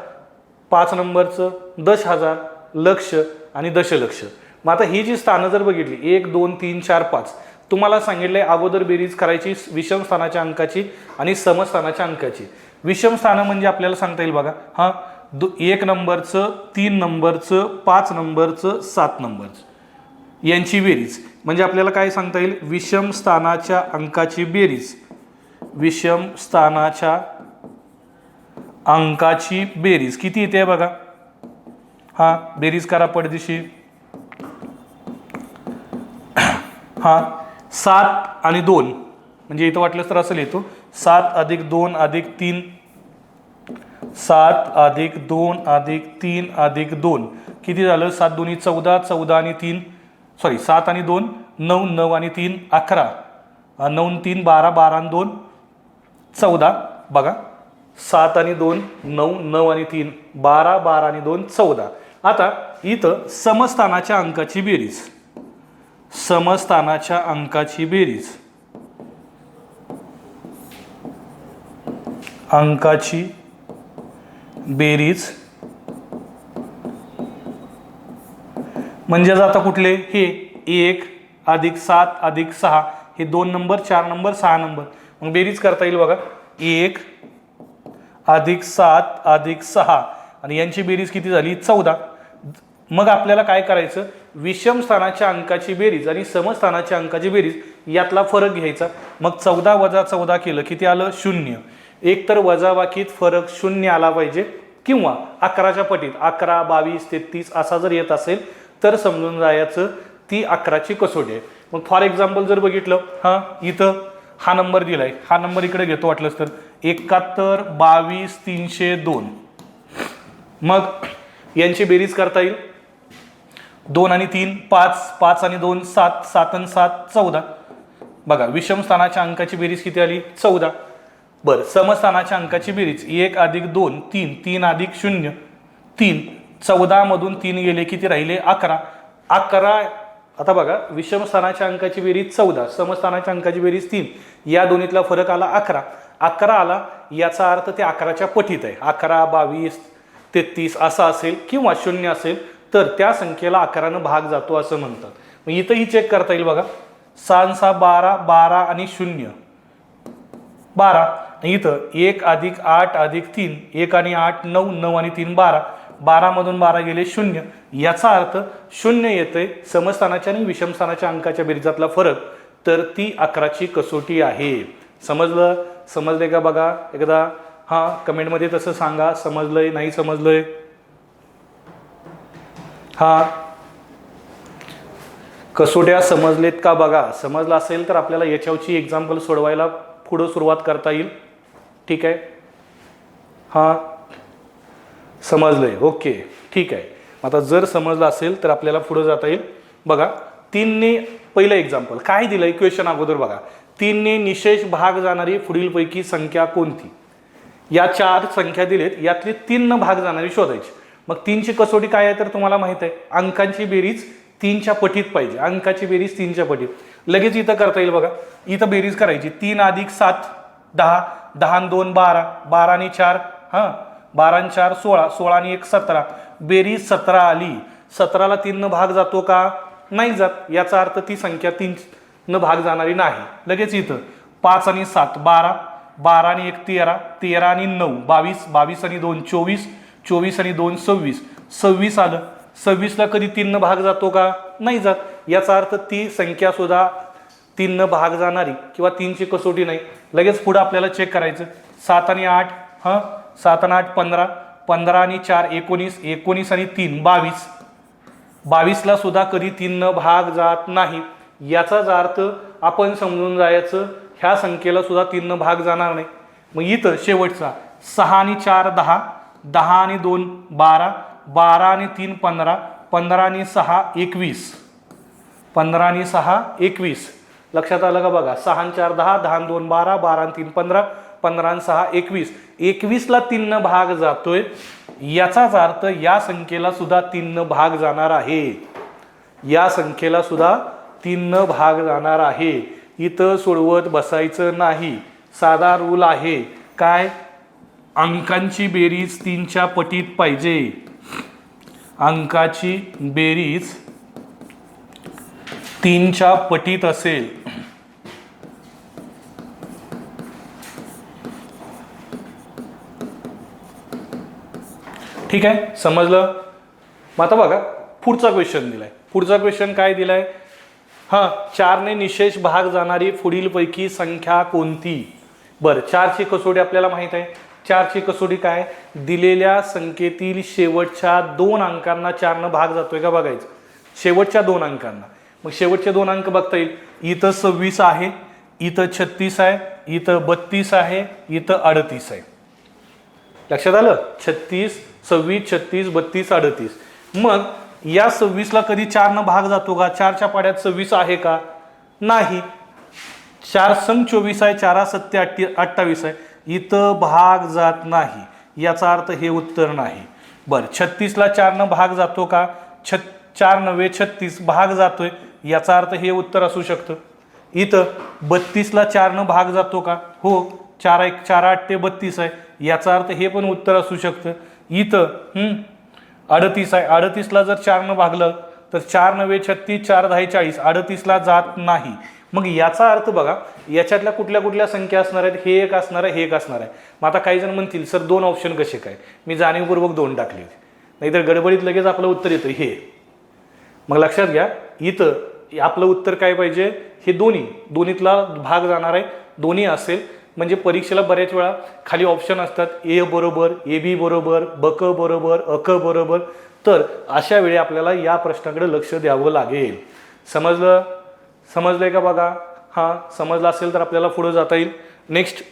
5 नंबरचं 10,000, लक्ष आणि दशलक्ष. मग आता ही जी स्थानं जर बघितली 1 2 3 4 5, तुम्हाला सांगितलंय अगोदर बेरीज करायची विषम स्थानाच्या अंकाची आणि समस्थानाच्या अंकाची. विषम स्थानं म्हणजे आपल्याला सांगता येईल बघा, हा 1 नंबरचं, 3 नंबरचं, 5 नंबरचं, 7 नंबरचं यांची बेरीज. म्हणजे आपल्याला काय सांगता येईल, विषम स्थानाच्या अंकाची बेरीज, विषम स्थानाच्या अंकाची बेरीज किती येते बघा. हा बेरीज करा पडदिशी. हा 7 आणि 2 म्हणजे इथं वाटलं तर असं लिहितो 7 अधिक 2 अधिक 3, 7 अधिक 2 अधिक 3 अधिक 2 किती झालं, 7 2 14, 14 आणि 3 सॉरी 7 आणि 2 9, 9 आणि 3 11, 9 3 12, 12 आणि 2 14. बघा 7 आणि 2 9, 9 आणि 3 12, 12 आणि 2 14. आता इथं समस्थानाच्या अंकाची बेरीज, समस्थानाच्या अंकाची बेरीज, अंकाची बेरीज म्हणजे आता कुठले, हे 1 अधिक 7 अधिक 6 हे 2 नंबर, 4 नंबर, 6 नंबर. मग बेरीज करता येईल बघा, 1 अधिक 7 अधिक 6 आणि यांची बेरीज किती झाली 14. मग आपल्याला काय करायचं, विषम स्थानाच्या अंकाची बेरीज आणि समस्थानाच्या अंकाची बेरीज यातला फरक घ्यायचा. मग 14 वजा 14 केलं किती आलं 0. एक तर वजाबाकीत फरक 0 आला पाहिजे किंवा 11च्या पटीत 11 22 33 असा जर येत असेल तर समजून जायचं ती 11ची कसोटी आहे. मग फॉर एक्झाम्पल जर बघितलं, हा इथं हा नंबर दिलाय, हा नंबर इकडे घेतो वाटलंच तर 71 22 302. मग यांची बेरीज करता येईल 2 आणि 3 5, 5 आणि 2 7, 7 आणि 7 14. बघा विषम स्थानाच्या अंकाची बेरीज किती आली 14. बरं, समस्थानाच्या अंकाची बेरीज 1 अधिक 2 3, 3 अधिक 0 3, 14 मधून 3 गेले किती राहिले 11. 11 आता बघा विषम स्थानाच्या अंकाची बेरीज 14, समस्थानाच्या अंकाची बेरीज 3, या दोन्हीतला फरक आला 11. 11 आला याचा अर्थ ते 11च्या पटीत आहे. 11 22 33 असा असेल किंवा 0 असेल तर त्या संख्येला 11 भाग जातो असं म्हणतात. मग इथंही चेक करता येईल बघा. 6 6 12, 12 आणि 0 12. इथं 1 + 8 + 3, 1 आणि 8 9, 9 आणि 3 12, 12 मधून 12 गेले 0. याचा अर्थ 0 येते समस्थानाच्या आणि विषमस्थानाच्या अंकाच्या बेरजेतला फरक, तर ती 11ची कसोटी आहे. समजले का बघा एकदा. हां, कमेंटमध्ये तसं सांगा, समजलंय नाही समजलंय. हां, कसोट्या समजलेत का बघा. समजलं असेल तर आपल्याला याच्यावरची एक्झाम्पल सोडवायला पुढं सुरुवात करता येईल. ठीक आहे. हां, समजलंय. ओके, ठीक आहे. आता जर समजलं असेल तर आपल्याला पुढं जाता येईल. बघा 3ने पहिलं एक्झाम्पल काय दिलं इक्वेशन अगोदर बघा. 3ने निशेष भाग जाणारी पुढीलपैकी संख्या कोणती. या 4 संख्या दिलेत, यातली 3 भाग जाणारी शोधायची. मग 3ची कसोटी काय आहे तर तुम्हाला माहित आहे, अंकांची बेरीज 3च्या पटीत पाहिजे. अंकाची बेरीज 3च्या पटीत. लगेच इथं करता येईल बघा. इथं बेरीज करायची. 3 + 7 10, 10 आणि 2 12, 12 आणि 4 हां 12 आणि 4 16, 16 आणि 1 17. बेरीज 17 आली. 17ला 3 भाग जातो का नाही जात. याचा अर्थ ती संख्या 3 भाग जाणारी नाही. लगेच इथं 5 आणि 7 12, 12 आणि 1 13, 13 आणि 9 22, 22 आणि 2 24, 24 आणि 2 26, 26 आलं. 26ला कधी 3 भाग जातो का नाही जात. याचा अर्थ ती संख्या सुद्धा 3 भाग जाणारी किंवा 3ची कसोटी नाही. लगेच पुढे आपल्याला चेक करायचं. 7 आणि 8 हां 7 आणि 8 15, 15 आणि 4 19, 19 आणि 3 22, 22ला सुद्धा कधी 3 भाग जात नाही. याचाच अर्थ आपण समजून जायचं ह्या संख्येला सुद्धा 3 भाग जाणार नाही. मग इथं शेवटचा 6 आणि 4 10, 10 आणि 2 12, 12 आणि 3 15, 15 आणि 6 21, 15 आणि 6 21. लक्षात आलं का बघा. 6 आणि 4 10, 10 आणि 2 12, 12 आणि 3 15, 15 आणि 6 21. 21ला 3 भाग जातोय. याचाच अर्थ या संख्येला सुद्धा 3 भाग जाणार आहे. या संख्येला सुद्धा 3 भाग जाणार आहे. इथं सोडवत बसायचं नाही. साधा रूल आहे काय, अंकांची बेरीज 3च्या पटीत पाहिजे. अंकाची बेरीज 3च्या पटीत असेल. ठीक आहे, समजलं. मग आता बघा पुढचा क्वेश्चन दिलाय. पुढचा क्वेश्चन काय दिलाय. हां 4ने निशेष भाग जाणारी पुढीलपैकी संख्या कोणती. बरं 4ची कसोटी आपल्याला माहित आहे. 4ची कसोटी काय, दिलेल्या संख्येतील शेवटच्या 2 अंकांना 4 भाग जातोय का बघायचं. शेवटच्या 2 अंकांना. मग शेवटचे 2 अंक बघता येईल. इथं 26 आहे, इथं 36 आहे, इथं 32 आहे, इथं 38 आहे. लक्षात आलं. 36 26 36 32 38. मग या 26ला कधी 4 भाग जातो का. 4च्या पाड्यात 26 आहे का नाही. 4 संग 24 आहे, 4 7 28 आहे. इथं भाग जात नाही. याचा अर्थ हे उत्तर नाही. बरं 36ला 4 भाग जातो का. 4 9 36 भाग जातोय. याचा अर्थ हे उत्तर असू शकतं. इथं 32ला 4 भाग जातो का. हो 4 1 4 8 ते 32 आहे. याचा अर्थ हे पण उत्तर असू शकतं. इथं 38 आहे. 38ला जर 4 भागलं तर 4 9 36, 4 10 40, 38ला जात नाही. मग याचा अर्थ बघा याच्यातल्या कुठल्या कुठल्या संख्या असणार आहेत. हे एक असणार आहे, हे एक असणार आहे. मग आता काही जण म्हणतील सर 2 ऑप्शन कसे काय. मी जाणीवपूर्वक 2 टाकले, नाहीतर गडबडीत लगेच आपलं उत्तर येतं हे. मग लक्षात घ्या इथं आपलं उत्तर काय पाहिजे. हे दोन्हीतला भाग जाणार आहे. दोन्ही असेल म्हणजे परीक्षेला बऱ्याच वेळा खाली ऑप्शन असतात ए बरोबर, ए बी बरोबर, बक बरोबर, अक बरोबर. तर अशा वेळी आपल्याला या प्रश्नाकडे लक्ष द्यावं लागेल. समजलंय का बघा. हां समजलं असेल तर आपल्याला पुढे जाता येईल. नेक्स्ट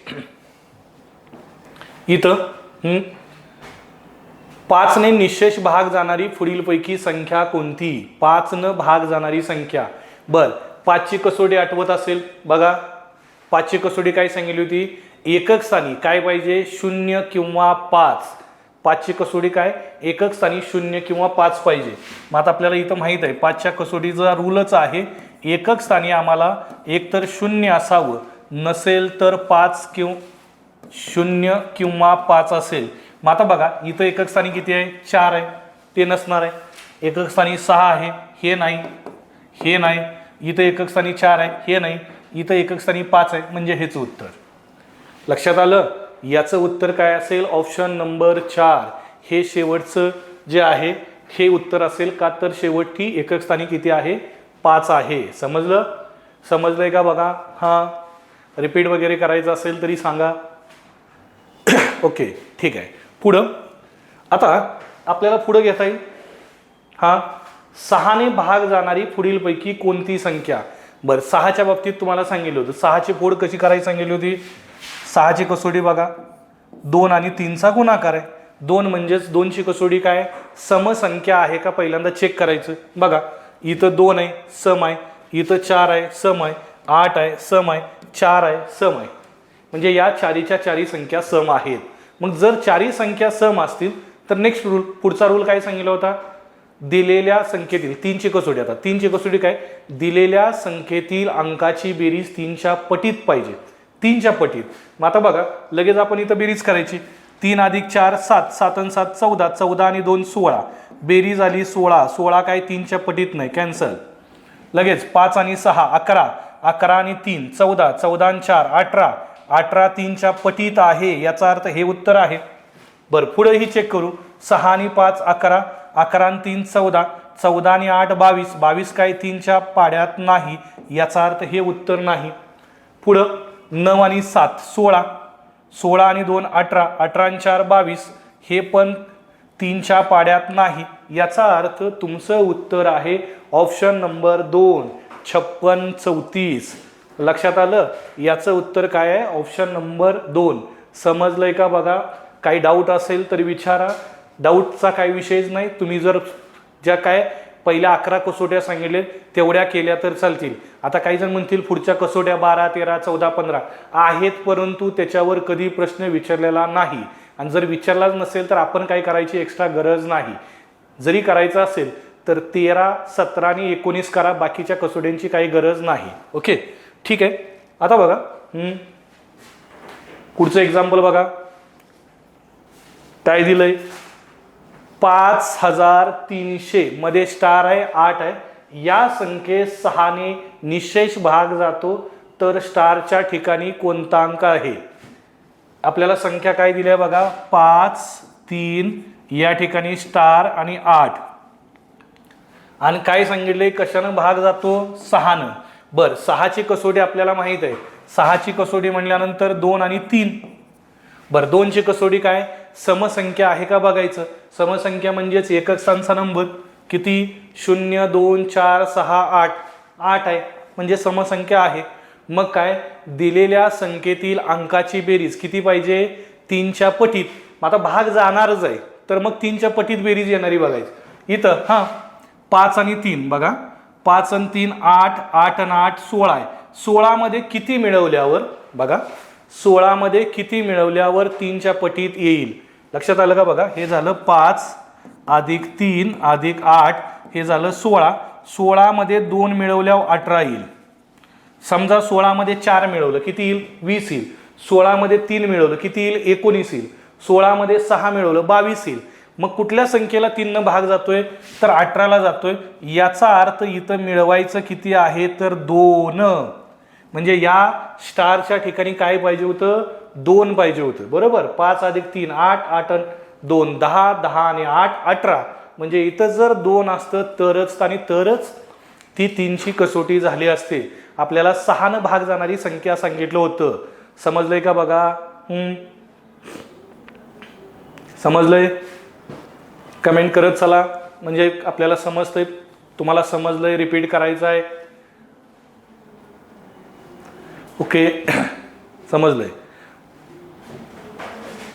इथं 5ने निशेष भाग जाणारी पुढीलपैकी संख्या कोणती. 5 भाग जाणारी संख्या. बर 5ची कसोटी आठवत असेल बघा. 5ची कसोटी काय सांगितली होती. एकक स्थानी काय पाहिजे 0 किंवा 5. 5ची कसोटी काय एकक स्थानी 0 किंवा 5 पाहिजे. मग आता आपल्याला इथं माहित आहे 5च्या कसोटीचा रूलच आहे एकक स्थानी आम्हाला एकतर 0 असावं, नसेल तर 5 किंवा 0 किंवा 5 असेल मग आता बघा इथं एकक स्थानी किती आहे 4 आहे, ते नसणार आहे. एकक स्थानी 6 आहे, हे नाही, हे नाही. इथं एकक स्थानी 4 आहे, हे नाही. इथं एकक स्थानी 5 आहे, म्हणजे हेच उत्तर. लक्षात आलं. याचं उत्तर काय असेल, ऑप्शन नंबर 4 हे शेवटचं जे आहे हे उत्तर असेल. का तर शेवटी एकक स्थानी किती आहे 5 आहे. समजलंय का बघा. हां, रिपीट वगैरे करायचं असेल तरी सांगा. ओके, ठीक आहे. पुढं आता आपल्याला पुढं घेता येईल. हां, 6ने भाग जाणारी पुढीलपैकी कोणती संख्या. बरं, 6च्या बाबतीत तुम्हाला सांगितलं होतं 6ची फोड कशी करायची सांगितली होती. 6ची कसोटी बघा 2 आणि 3चा गुणाकार आहे. 2 म्हणजेच 2ची कसोटी काय समसंख्या आहे का पहिल्यांदा चेक करायचं. बघा इथं 2 आहे सम आहे, इथं 4 आहे सम आहे, 8 आहे सम आहे, 4 आहे सम आहे. म्हणजे या चारीच्या चारी संख्या सम आहेत. मग जर चारी संख्या सम असतील तर नेक्स्ट रूल, पुढचा रूल काय सांगितला होता, दिलेल्या संख्येतील 3ची कसोटी. आता 3ची कसोटी काय, दिलेल्या संख्येतील अंकाची बेरीज 3च्या पटीत पाहिजे, 3च्या पटीत. मग आता बघा लगेच आपण इथं बेरीज करायची. 3 अधिक 4 7, 7 आणि 7 14, 14 आणि 2 16, बेरीज आली 16. 16 काय 3च्या पटीत नाही, कॅन्सल. लगेच 5 आणि 6 11, 11 आणि 3 14, 14 आणि 4 18, 18 3च्या पटीत आहे. याचा अर्थ हे उत्तर आहे. बरं, पुढेही चेक करू. 6 आणि 5 11, 11 आणि 3 14, 14 आणि 8 22, 22 काय 3च्या पाड्यात नाही. याचा अर्थ हे उत्तर नाही. पुढं 9 आणि 7 16, 16 आणि 2 18, 18 आणि 4 22, हे पण 3च्या पाड्यात नाही. याचा अर्थ तुमचं उत्तर आहे ऑप्शन नंबर 2 56 34. लक्षात आलं. याचं उत्तर काय आहे ऑप्शन नंबर 2. समजलंय का बघा. काही डाऊट असेल तर विचारा. डाऊटचा काही विषयच नाही. तुम्ही जर ज्या काय पहिल्या 11 कसोट्या सांगितले तेवढ्या केल्या तर चालतील. आता काही जण म्हणतील पुढच्या कसोट्या 12 13 14 15 आहेत, परंतु त्याच्यावर कधी प्रश्न विचारलेला नाही. आणि जर विचारलाच नसेल तर आपण काय करायची एक्स्ट्रा गरज नाही. जरी करायचं असेल तर 13 17 आणि 19 करा, बाकीच्या कसोट्यांची काही गरज नाही. ओके, ठीक आहे. आता बघा पुढचं एक्झाम्पल बघा काय दिलंय. 5300 मध्ये स्टार आहे 8 आहे. या संख्येत 6ने निशेष भाग जातो तर स्टारच्या ठिकाणी कोणता अंक आहे. आपल्याला संख्या काय दिल्या बघा 5 3, या ठिकाणी स्टार आणि 8. आणि काय सांगितले कशानं भाग जातो 6नं. बरं, 6ची कसोटी आपल्याला माहित आहे. 6ची कसोटी म्हणल्यानंतर 2 आणि 3. बरं, 2ची कसोटी काय समसंख्या आहे का बघायचं. समसंख्या म्हणजेच एकक स्थानचा नंबर किती 0 2 4 6 8 8 आहे, म्हणजे समसंख्या आहे. मग काय दिलेल्या संख्येतील अंकाची बेरीज किती पाहिजे 3च्या पटीत. मग आता भाग जाणारच आहे तर मग 3च्या पटीत बेरीज येणारी बघायची. इथं हां 5 आणि 3 बघा 5 आणि 3 8, 8 आणि 8 16 आहे. 16 मध्ये किती मिळवल्यावर बघा 16 मध्ये किती मिळवल्यावर 3च्या पटीत येईल. लक्षात आलं का बघा. हे झालं 5 अधिक 3 अधिक 8, हे झालं 16. 16 मध्ये 2 मिळवल्यावर 18 येईल. समजा 16 मध्ये 4 मिळवलं किती येईल 20 येईल. 16 मध्ये 3 मिळवलं किती येईल 19 येईल. 16 मध्ये 6 मिळवलं 22 येईल. मग कुठल्या संख्येला 3 भाग जातोय तर 18ला जातोय. याचा अर्थ इथं मिळवायचं किती आहे तर 2. म्हणजे या स्टारच्या ठिकाणी काय पाहिजे होतं 2 पाहिजे होतं. बरोबर. 5 अधिक 3 8, 8 आणि 2 10, 10 आणि 8 18. म्हणजे इथं जर 2 असतं तरच ती 3ची कसोटी झाली असते. आपल्याला 6नं भाग जाणारी संख्या सांगितलं होतं. समजलंय का बघा. समजलंय. कमेंट करत चला म्हणजे आपल्याला समजतंय. तुम्हाला समजलंय रिपीट करायचं आहे. ओके समजलंय.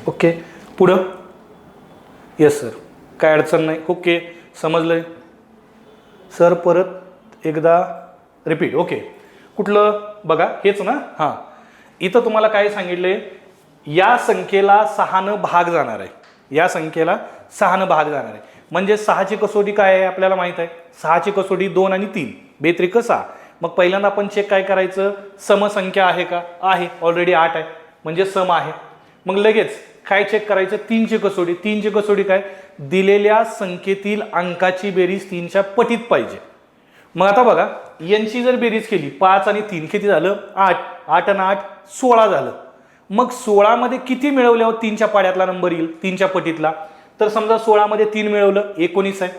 ओके पुढं. येस सर काय अडचण नाही. ओके समजलंय सर. परत एकदा रिपीट. ओके कुठलं बघा हेच ना. हां इथं तुम्हाला काय सांगितलंय या संख्येला 6नं भाग जाणार आहे. या संख्येला 6नं भाग जाणार आहे म्हणजे 6ची कसोटी काय आहे आपल्याला माहित आहे. 6ची कसोटी 2 आणि 3 बेत्रिक 6. मग पहिल्यांदा आपण चेक काय करायचं समसंख्या आहे का. आहे ऑलरेडी 8 आहे म्हणजे सम आहे. मग लगेच काय चेक करायचं, 3ची कसोटी. 3ची कसोटी काय, दिलेल्या संख्येतील अंकाची बेरीज 3च्या पटीत पाहिजे. मग आता बघा यांची जर बेरीज केली 5 आणि 3 किती झालं, 8. 8 आणि 8 16 झालं. मग 16 मध्ये किती मिळवल्यावर 3च्या पाड्यातला नंबर येईल, 3च्या पटीतला. तर समजा 16 मध्ये 3 मिळवलं 19 आहे,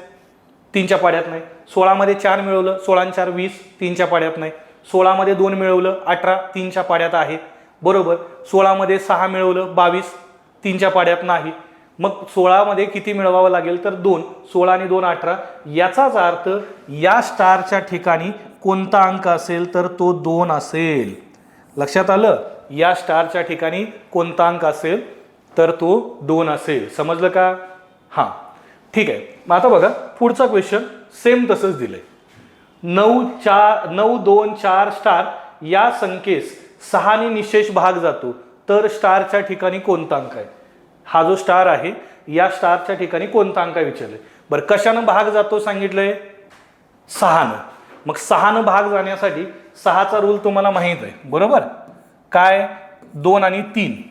3च्या पाड्यात नाही. 16 मध्ये 4 मिळवलं, 16 आणि 4 20, 3च्या पाड्यात नाही. 16 मध्ये 2 मिळवलं 18, 3च्या पाड्यात आहे बरोबर. 16 मध्ये 6 मिळवलं 22, 3च्या पाड्यात नाही. मग 16 मध्ये किती मिळवावं लागेल तर 2. 16 आणि 2 18. याचाच अर्थ या स्टारच्या ठिकाणी कोणता अंक असेल तर तो 2 असेल. लक्षात आलं, या स्टारच्या ठिकाणी कोणता अंक असेल तर तो 2 असेल. समजलं का? हां ठीक आहे. मग आता बघा पुढचा क्वेश्चन सेम तसंच दिलंय. 9 2 4 स्टार या संख्येस 6 ने निशेष भाग जातो तर स्टारच्या ठिकाणी कोणता अंक आहे. हा जो स्टार आहे या स्टारच्या ठिकाणी कोणता अंक विचारले. बरं कशानं भाग जातो सांगितलंय, 6नं. मग 6नं भाग जाण्यासाठी 6चा रूल तुम्हाला माहित आहे बरोबर. काय, 2 आणि 3.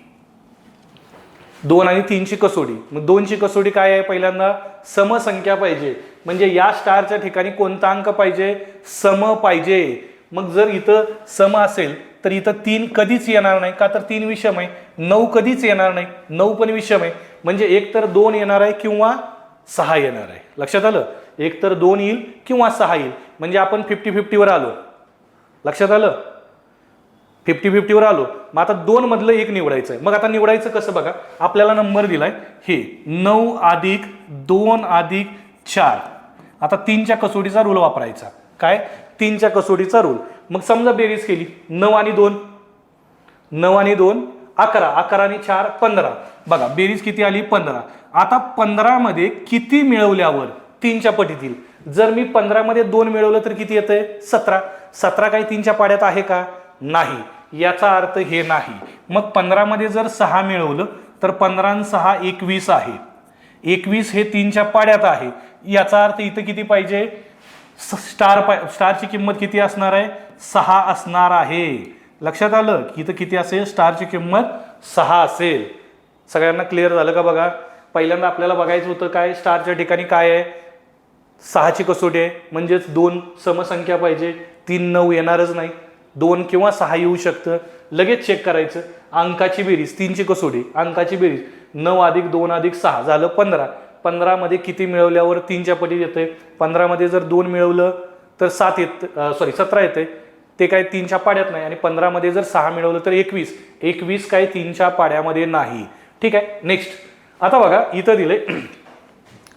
2 आणि 3ची कसोटी. मग 2ची कसोटी काय आहे, पहिल्यांदा समसंख्या पाहिजे. म्हणजे या स्टारच्या ठिकाणी कोणता अंक पाहिजे, सम पाहिजे. मग जर इथं सम असेल तर इथं 3 कधीच येणार नाही, का तर 3 विषम आहे. 9 कधीच येणार नाही, 9 पण विषम आहे. म्हणजे एक तर 2 येणार आहे किंवा 6 येणार आहे. लक्षात आलं, एक तर 2 येईल किंवा 6 येईल. म्हणजे आपण 50-50 वर आलो. लक्षात आलं, 50-50 वर आलो. मग आता 2 मधलं एक निवडायचं आहे. मग आता निवडायचं कसं बघा, आपल्याला नंबर दिलाय हे 9 अधिक 2 अधिक 4. आता 3च्या कसोटीचा रूल वापरायचा. काय, 3च्या कसोटीचा रूल. मग समजा बेरीज केली 9 आणि 2, 9 आणि 2 11, 11 आणि 4 15. बघा बेरीज किती आली, 15. आता 15 मध्ये किती मिळवल्यावर 3च्या पटीतील. जर मी 15 मध्ये 2 मिळवलं तर किती येतंय, 17. 17 काही 3च्या पाड्यात आहे का, नाही. याचा अर्थ हे नाही. मग 15 मध्ये जर 6 मिळवलं तर 15 आणि 6 21 आहे. 21 हे 3च्या पाड्यात आहे. याचा अर्थ इथं किती पाहिजे, स्टारची किंमत किती असणार आहे, 6 असणार आहे. लक्षात आलं की इथं किती असेल, स्टारची किंमत 6 असेल. सगळ्यांना क्लिअर झालं का बघा. पहिल्यांदा आपल्याला बघायचं होतं काय, स्टारच्या ठिकाणी काय आहे, 6ची कसोटी आहे. म्हणजेच 2 समसंख्या पाहिजे. 3 9 येणारच नाही, 2 किंवा 6 येऊ शकतं. लगेच चेक करायचं, अंकाची बेरीज 3ची कसोटी, अंकाची बेरीज 9 अधिक 2 अधिक 6 झालं 15. 15 मध्ये किती मिळवल्यावर 3च्या पटीत येते. 15 मध्ये जर 2 मिळवलं तर 17 येते. ते काय 3च्या पाड्यात नाही. आणि 15 मध्ये जर 6 मिळवलं तर 21. 21 काय 3च्या पाड्यामध्ये नाही. ठीक आहे, नेक्स्ट. आता बघा इथं दिले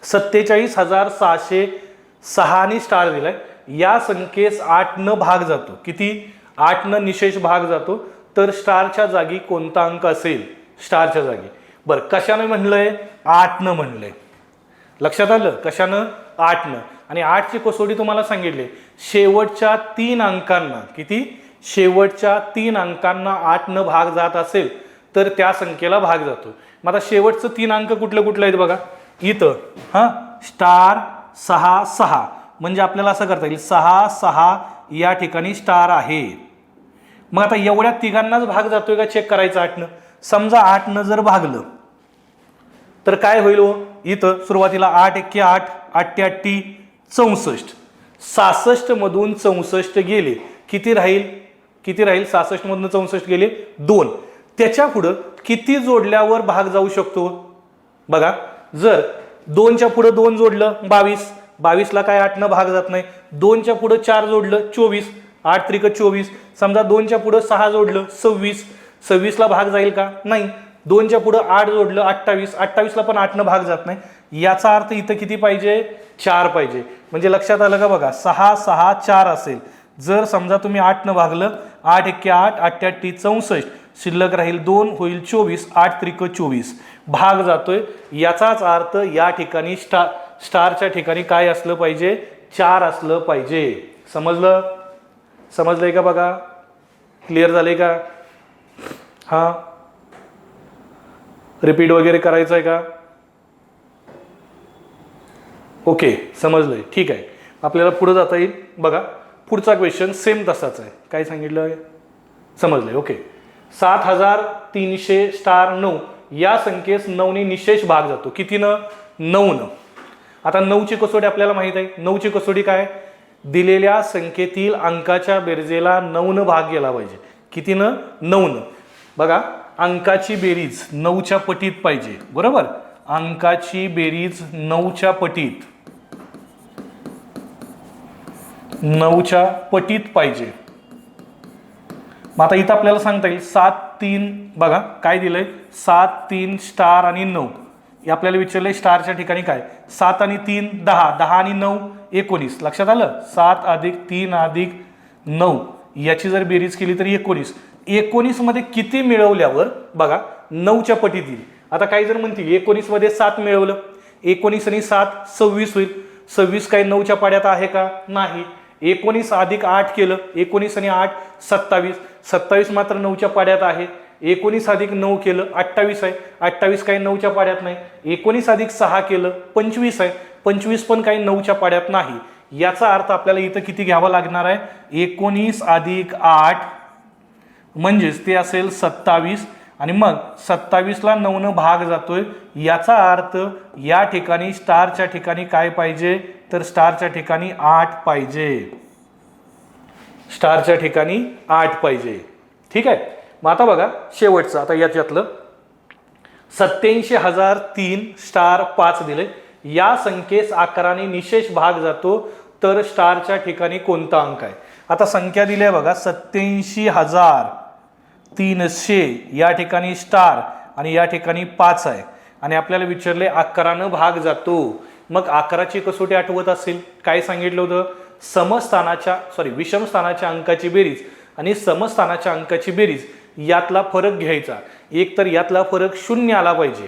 47,606 ने स्टार दिलाय. या संख्येस 8 न भाग जातो. किती, 8 न निशेष भाग जातो. तर स्टारच्या जागी कोणता अंक असेल, स्टारच्या जागी. बरं कशानं म्हणलंय, 8 न म्हणलंय. लक्षात आलं, कशानं, 8 न. आणि 8ची कसोटी तुम्हाला सांगितले, शेवटच्या 3 अंकांना, किती, शेवटच्या 3 अंकांना 8 न भाग जात असेल तर त्या संख्येला भाग जातो. मग आता शेवटचं 3 अंक कुठले कुठले आहेत बघा इथं. हा, स्टार 6 6. म्हणजे आपल्याला असं करता येईल 6 6 या ठिकाणी स्टार आहे. मग आता एवढ्या तिघांनाच भाग जातोय का चेक करायचं 8 न. समजा 8 न जर भागलं तर काय होईल हो, इथं सुरुवातीला 8 1 8, 8 8 64. 66 मधून 64 गेले, किती राहील, 66 मधून 64 गेले 2. त्याच्या पुढं किती जोडल्यावर भाग जाऊ शकतो बघा. जर 2च्या पुढं 2 जोडलं 22, 22ला काय 8 न भाग जात नाही. 2च्या पुढं 4 जोडलं 24, 8 त्रिक 24. समजा 2च्या पुढं 6 जोडलं 26, 26ला भाग जाईल का, नाही. 2च्या पुढं 8 जोडलं 28, 28ला पण 8 न भाग जात नाही. याचा अर्थ इथं किती पाहिजे, 4 पाहिजे. म्हणजे लक्षात आलं का बघा, 6 6 4 असेल. जर समजा तुम्ही 8 न भागलं, 8 1 8, 8 8 64, शिल्लक राहील 2, होईल 24, 8 त्रिक 24, भाग जातोय. याचाच अर्थ या ठिकाणी स्टारच्या ठिकाणी काय असलं पाहिजे, 4 असलं पाहिजे. समजलंय का बघा, क्लिअर झालंय का. हा, रिपीट वगैरे करायचं आहे का, ओके समजलंय, ठीक आहे. आपल्याला पुढे जाता येईल. बघा पुढचा क्वेश्चन सेम तसाच आहे. काय सांगितलं, समजलंय, ओके. 7300 स्टार 9 या संख्येस 9ने निशेष भाग जातो. कितीनं? 9नं. आता 9ची कसोटी आपल्याला माहित आहे. 9ची कसोटी काय? दिलेल्या संख्येतील अंकाच्या बेरजेला 9नं भाग गेला पाहिजे. कितीनं? 9नं. बघा, अंकाची बेरीज 9च्या पटीत पाहिजे. बरोबर, अंकाची बेरीज 9च्या पटीत, 9च्या पटीत पाहिजे. मग आता इथं आपल्याला सांगता येईल 7 3. बघा काय दिलंय, 7 3 स्टार आणि 9. हे आपल्याला विचारलंय स्टारच्या ठिकाणी काय. 7 आणि 3 10, 10 आणि 9 19. लक्षात आलं? 7 अधिक 3 अधिक 9 याची जर बेरीज केली तर 19. 19 मध्ये किती मिळवल्यावर बघा 9च्या पटीत येईल. आता काही जण म्हणतील 19 मध्ये 7 मिळवलं, 19 आणि 7 26 होईल. 26 काही 9च्या पाड्यात आहे का? नाही. 19 अधिक 8 केलं, 19 आणि 8 27. 27 मात्र 9च्या पाड्यात आहे. 19 अधिक 9 केलं 28 आहे. 28 काही 9च्या पाड्यात नाही. 19 अधिक 6 केलं 25 आहे. 25 पण काही 9च्या पाड्यात नाही. याचा अर्थ आपल्याला इथं किती घ्यावा लागणार आहे? 19 अधिक 8 म्हणजेच ते असेल 27. आणि मग 27ला 9नं भाग जातोय. याचा अर्थ या ठिकाणी स्टारच्या ठिकाणी काय पाहिजे? तर स्टारच्या ठिकाणी 8 पाहिजे. स्टारच्या ठिकाणी 8 पाहिजे. ठीक आहे. मग आता बघा शेवटचं, आता याच्यातलं 87,003 स्टार 5 दिले. या संख्येस 11ने निशेष भाग जातो तर स्टारच्या ठिकाणी कोणता अंक आहे? आता संख्या दिली आहे बघा 87,300. या ठिकाणी स्टार आणि या ठिकाणी 5 आहे. आणि आपल्याला विचारले 11नं भाग जातो. मग 11ची कसोटी आठवत असेल, काय सांगितलं होतं? विषम स्थानाच्या अंकाची बेरीज आणि समस्थानाच्या अंकाची बेरीज यातला फरक घ्यायचा. एक तर यातला फरक 0 आला पाहिजे.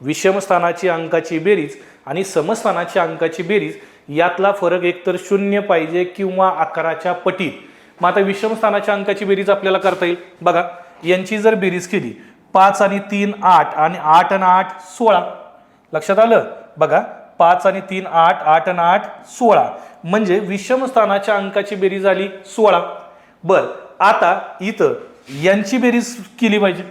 विषम स्थानाची अंकाची बेरीज आणि समस्थानाची अंकाची बेरीज यातला फरक एकतर 0 पाहिजे किंवा 11च्या पटीत. मग आता विषम स्थानाच्या अंकाची बेरीज आपल्याला करता येईल. बघा, यांची जर बेरीज केली 5 आणि 3 8 आणि 8 आणि 8 16. लक्षात आलं? बघा 5 आणि 3 8, 8 आणि 8 16. म्हणजे विषम स्थानाच्या अंकाची बेरीज आली 16. बर, आता इथं यांची बेरीज केली पाहिजे.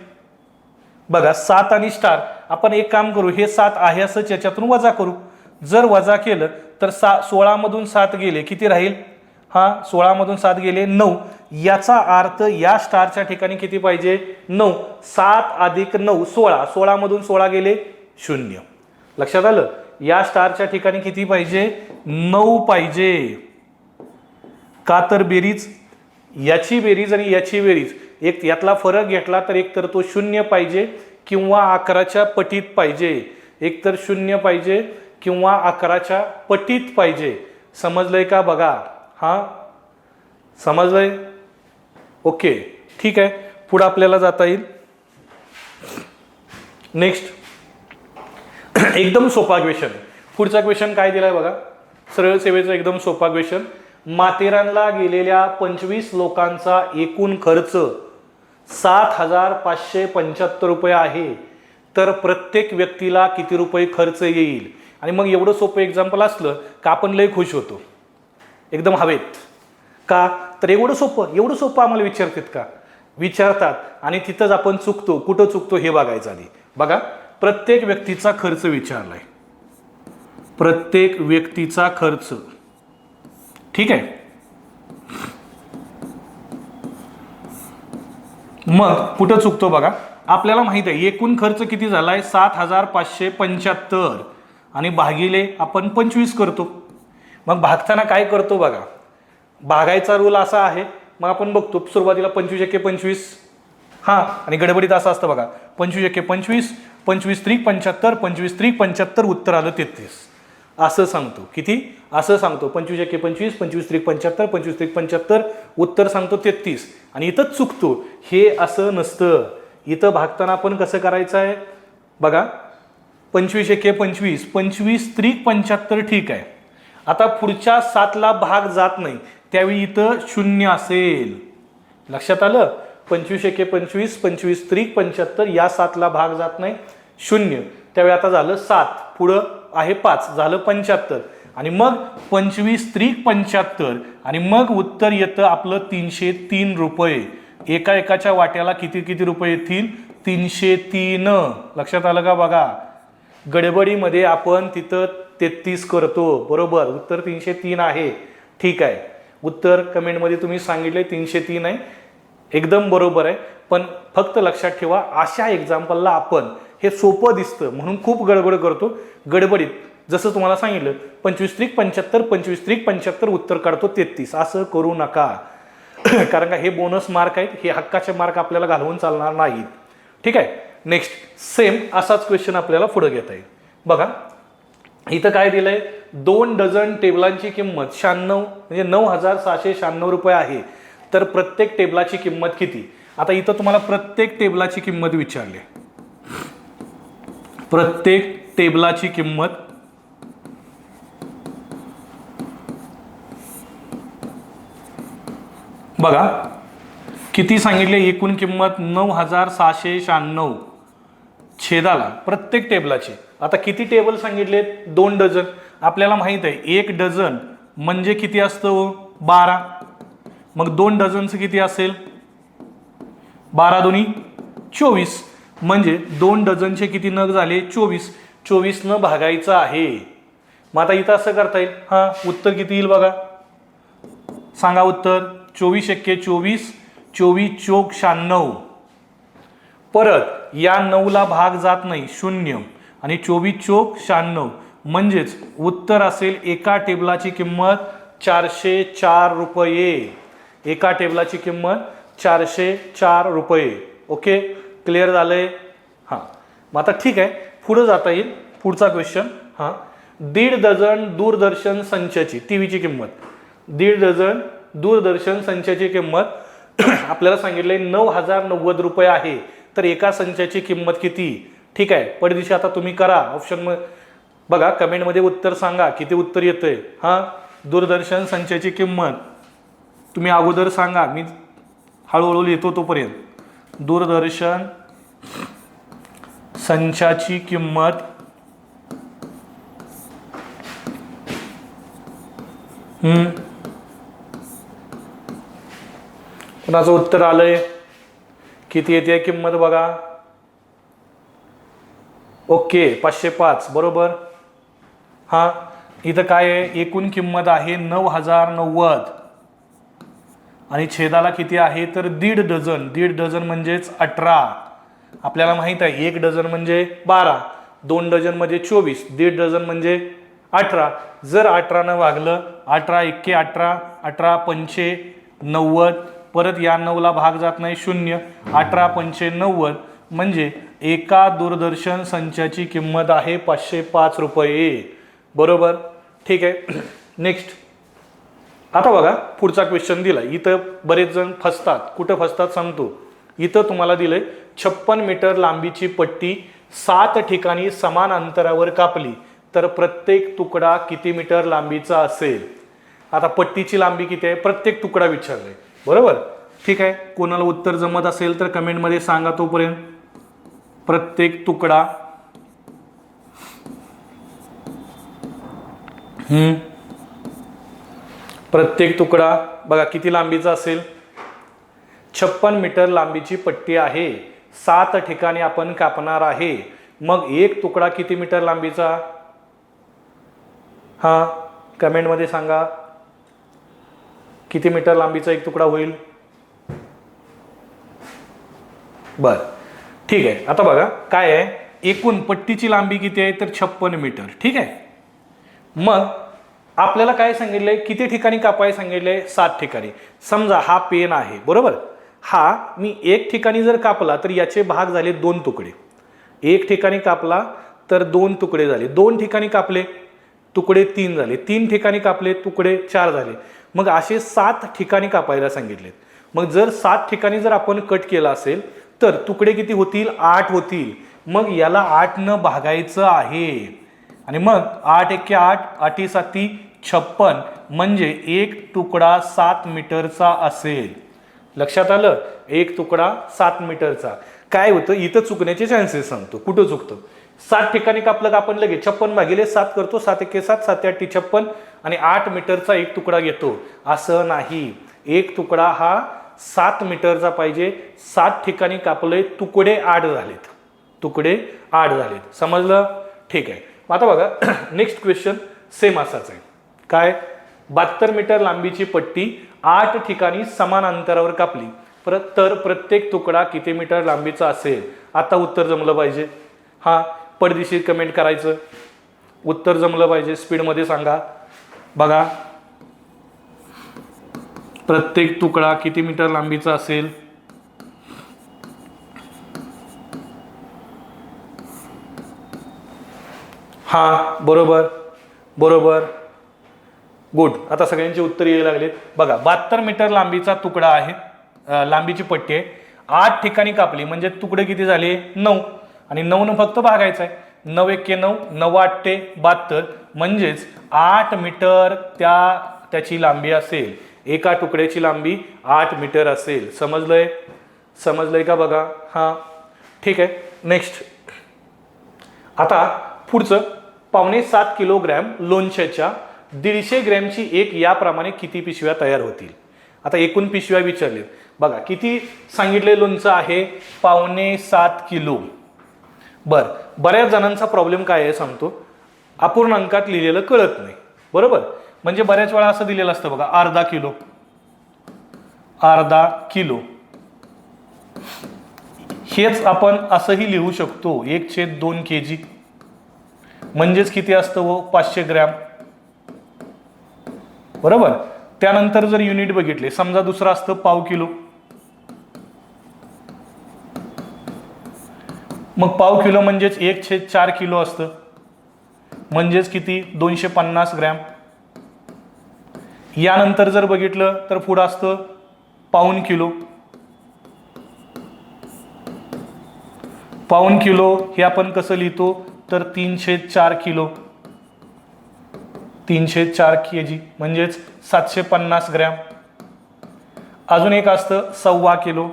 बघा 7 आणि स्टार, आपण एक काम करू, हे 7 आहे असं याच्यातून वजा करू. जर वजा केलं तर 16 मधून 7 गेले, किती राहील? 16 मधून 7 गेले 9. याचा अर्थ या स्टारच्या ठिकाणी किती पाहिजे? 9. 7 अधिक 9 16. 16 मधून 16 गेले 0. लक्षात आलं? या स्टारच्या ठिकाणी किती पाहिजे? 9 पाहिजे. का तर बेरीज, याची बेरीज आणि याची बेरीज, एक यातला फरक घेतला तर एक तर तो 0 पाहिजे किंवा 11च्या पटीत पाहिजे. एक तर 0 पाहिजे किंवा 11च्या पटीत पाहिजे. समजलंय का? बघा, समजलंय? ओके, ठीक आहे. पुढे आपल्याला जाता येईल. नेक्स्ट एकदम सोपा क्वेश्चन. पुढचा क्वेश्चन काय दिलाय बघा, सरळ सेवेचा एकदम सोपा क्वेश्चन. माथेरानला गेलेल्या 25 लोकांचा एकूण खर्च 7,575 रुपये आहे. तर प्रत्येक व्यक्तीला किती रुपये खर्च येईल? आणि मग एवढं सोपं एक्झाम्पल असलं का आपण लय खुश होतो, एकदम हवेत. का तर एवढं सोपं आम्हाला विचारतात आणि तिथंच आपण चुकतो. कुठं चुकतो हे बघायचं आधी. बघा, प्रत्येक व्यक्तीचा खर्च विचारलाय. प्रत्येक व्यक्तीचा खर्च. ठीक आहे. मग कुठं चुकतो बघा, आपल्याला माहित आहे एकूण खर्च किती झालाय 7,575 आणि भागिले आपण 25 करतो. मग भागताना काय करतो बघा, भागायचा रूल असा आहे. मग आपण बघतो सुरुवातीला 25 एके 25, आणि गडबडीत असं असतं बघा, 25 एके 25, 25 त्रिक 75, 25 त्रिक 75, उत्तर आलं 33. असं सांगतो. किती? असं सांगतो 25 एके 25, 25 त्रिक 75, 25 त्रिक 75, उत्तर सांगतो 33. आणि इथंच चुकतो. हे असं नसतं. इथं भागताना आपण कसं करायचं आहे बघा, 25 एके 25, 25 त्रिक 75, ठीक आहे. आता पुढच्या 7ला भाग जात नाही, त्यावेळी इथं 0 असेल. लक्षात आलं? 25 एके 25, 25 त्रिक 75, या 7ला भाग जात नाही, 0. त्यावेळी आता झालं 7, पुढं आहे 5, झालं 75. आणि मग 25 त्रिक 75 आणि मग उत्तर येतं आपलं 303 रुपये. एका एकाच्या वाट्याला किती रुपये येतील? 303. लक्षात आलं का बघा, गडबडीमध्ये आपण तिथं 33 करतो, बरोबर. उत्तर 303 आहे. ठीक आहे, उत्तर कमेंटमध्ये तुम्ही सांगितले 303 आहे, एकदम बरोबर आहे. पण फक्त लक्षात ठेवा, अशा एक्झाम्पलला आपण हे सोपं दिसतं म्हणून खूप गडबड करतो. गडबडीत जसं तुम्हाला सांगितलं 25 त्रिक 75, 25 त्रिक 75, उत्तर काढतो 33. असं करू नका. कारण का हे बोनस मार्क आहेत, हे हक्काचे मार्क आपल्याला घालवून चालणार नाहीत. ठीक आहे. नेक्स्ट सेम असाच क्वेश्चन आपल्याला पुढे घेता येईल. बघा इथं काय दिलंय, 2 डझन टेबलांची किंमत 96 म्हणजे 9,696 रुपये आहे. तर प्रत्येक टेबलाची किंमत किती. आता इथं तुम्हाला प्रत्येक टेबलाची किंमत विचारली. प्रत्येक टेबलाची किंमत बघा किती सांगितले, एकूण किंमत 9,696 छेदाला प्रत्येक टेबलाची. आता किती टेबल सांगितले, 2 डझन. आपल्याला माहित आहे 1 डझन म्हणजे किती असतं, 12. मग 2 डझनचं किती असेल, 12 दोन्ही 24. म्हणजे 2 डझनचे किती नग झाले, 24. 24 न भागायचं आहे. मग आता इथं असं करता येईल. हा उत्तर किती येईल बघा, सांगा उत्तर. 24 एक्के 24, 24 चोक 96. परत या 9ला भाग जात नाही, 0 आणि 24 चोक 96. म्हणजेच उत्तर असेल एका टेबलाची किंमत 404 रुपये. एका टेबलाची किंमत 404 रुपये. ओके, क्लिअर झालंय. हां मग आता ठीक आहे, पुढे जाता येईल. पुढचा क्वेश्चन. हां 1.5 डझन दूरदर्शन संचाची टीव्हीची किंमत. 1.5 डझन दूरदर्शन संचाची किंमत आपल्याला सांगितले 9,090 रुपये आहे. तर एका संचाची किंमत किती. ठीक आहे, पडदिशी आता तुम्ही करा ऑप्शन बघा, कमेंटमध्ये उत्तर सांगा किती उत्तर येतंय. हां दूरदर्शन संचाची किंमत तुम्ही अगोदर सांगा, मी हळूहळू लिहितो तोपर्यंत. दूरदर्शन संचाची किंमत कुणाचं उत्तर आलंय, किती येते किंमत बघा. ओके 505 बरोबर. हा इथं काय आहे, एकूण किंमत आहे 9,090 आणि छेदाला किती आहे तर 1.5 डझन. 1.5 डझन म्हणजेच 18. आपल्याला माहित आहे 1 डझन म्हणजे 12, 2 डझन म्हणजे 24, 1.5 डझन म्हणजे 18. जर 18 भागलं, 18 एक्के 18, 18 पंचे 90. परत या 9ला भाग जात नाही, 0. 18 पंचे 90 म्हणजे एका दूरदर्शन संचाची किंमत आहे 505 रुपये. बरोबर. ठीक आहे. नेक्स्ट आता बघा पुढचा क्वेश्चन दिला. इथं बरेच जण फसतात. कुठं फसतात सांगतो. इथं तुम्हाला दिलंय 56 मीटर लांबीची पट्टी 7 ठिकाणी समान अंतरावर कापली तर प्रत्येक तुकडा किती मीटर लांबीचा असेल. आता पट्टीची लांबी किती आहे, प्रत्येक तुकडा विचारलाय. बरोबर. ठीक आहे, कोणाला उत्तर जमत असेल तर कमेंटमध्ये सांगा. तोपर्यंत प्रत्येक तुकडा प्रत्येक तुकडा बघा किती लांबीचा असेल. 56 मीटर लांबीची पट्टी आहे, 7 ठिकाणी आपण कापणार आहे. मग एक तुकडा किती मीटर लांबीचा. हा कमेंटमध्ये सांगा किती मीटर लांबीचा एक तुकडा होईल. बर ठीक आहे. आता बघा काय आहे, एकूण पट्टीची लांबी किती आहे तर 56 मीटर. ठीक आहे. मग आपल्याला काय सांगितलंय, किती ठिकाणी कापाय सांगितलंय, 7 ठिकाणी. समजा हा पेन आहे. बरोबर. हा मी एक ठिकाणी जर कापला तर याचे भाग झाले 2 तुकडे. एक ठिकाणी कापला तर 2 तुकडे झाले. 2 ठिकाणी कापले तुकडे 3 झाले. 3 ठिकाणी कापले तुकडे 4 झाले. मग असे 7 ठिकाणी कापायला सांगितलेत. मग जर 7 ठिकाणी जर आपण कट केला असेल तर तुकडे किती होतील, 8 होतील. मग याला 8 न भागायचं आहे आणि मग 8 एक्के 8, 8 7 56 म्हणजे एक तुकडा 7 मीटरचा असेल. लक्षात आलं. एक तुकडा 7 मीटरचा. काय होतं इथं चुकण्याचे चान्सेस सांगतो. कुठं चुकतं, 7 ठिकाणी कापलं का आपण लगेच 56 भागिले 7 करतो. 7 एक्के 7, 7 8 56 आणि 8 मीटरचा एक तुकडा घेतो. असं नाही. एक तुकडा हा 7 मीटरचा पाहिजे. 7 ठिकाणी कापले, तुकडे 8 झालेत, तुकडे 8 झालेत. समजलं? ठीक आहे. मग आता बघा नेक्स्ट क्वेश्चन सेम असाच आहे. काय? 72 मीटर लांबीची पट्टी 8 ठिकाणी समान अंतरावर कापली, तर प्रत्येक तुकडा किती मीटर लांबीचा असेल? आता उत्तर जमलं पाहिजे. हा, पडदिशी कमेंट करायचं, उत्तर जमलं पाहिजे, स्पीडमध्ये सांगा. बघा, प्रत्येक तुकडा किती मीटर लांबीचा असेल? हा, बरोबर बरोबर, गुड. आता सगळ्यांची उत्तर यायला लागलेत. बघा, 72 मीटर लांबीचा तुकडा आहे, लांबीची पट्टी आहे, 8 ठिकाणी कापली, म्हणजे तुकडे किती झाले? 9. आणि 9 फक्त भागायचं आहे. 9 एके 9, 9 8 72, म्हणजेच 8 मीटर त्याची लांबी असेल. एका तुकड्याची लांबी 8 मीटर असेल. समजलंय? समजलंय का? बघा. हा, ठीक आहे. नेक्स्ट, आता पुढचं, 7.5 किलोग्रॅम लोणच्याच्या 150 ग्रॅमची एक याप्रमाणे किती पिशव्या तयार होतील? आता एकूण पिशव्या विचारले. बघा, किती सांगितले लोणचं आहे? 7.5 किलो. बऱ्याच जणांचा प्रॉब्लेम काय आहे सांगतो, अपूर्णांकात लिहिलेलं कळत नाही. बरोबर? म्हणजे बऱ्याच वेळा असं दिलेलं असतं बघा, अर्धा किलो, अर्धा किलो. हेच आपण असंही लिहू शकतो, 1/2 kg, म्हणजेच किती असतं हो? 500 ग्रॅम. बरोबर? त्यानंतर जर युनिट बघितले, समजा दुसरं असतं पाव किलो, मग पाव किलो म्हणजेच 1/4 किलो असतं, म्हणजेच किती? 250 ग्रॅम. यानंतर जर बघितलं तर पुढं असतं पाऊण किलो. पाऊण किलो हे आपण कसं लिहितो? तर 3/4 किलो, 3/4 kg, म्हणजेच 750 ग्रॅम. अजून एक असतं 1/4 किलो,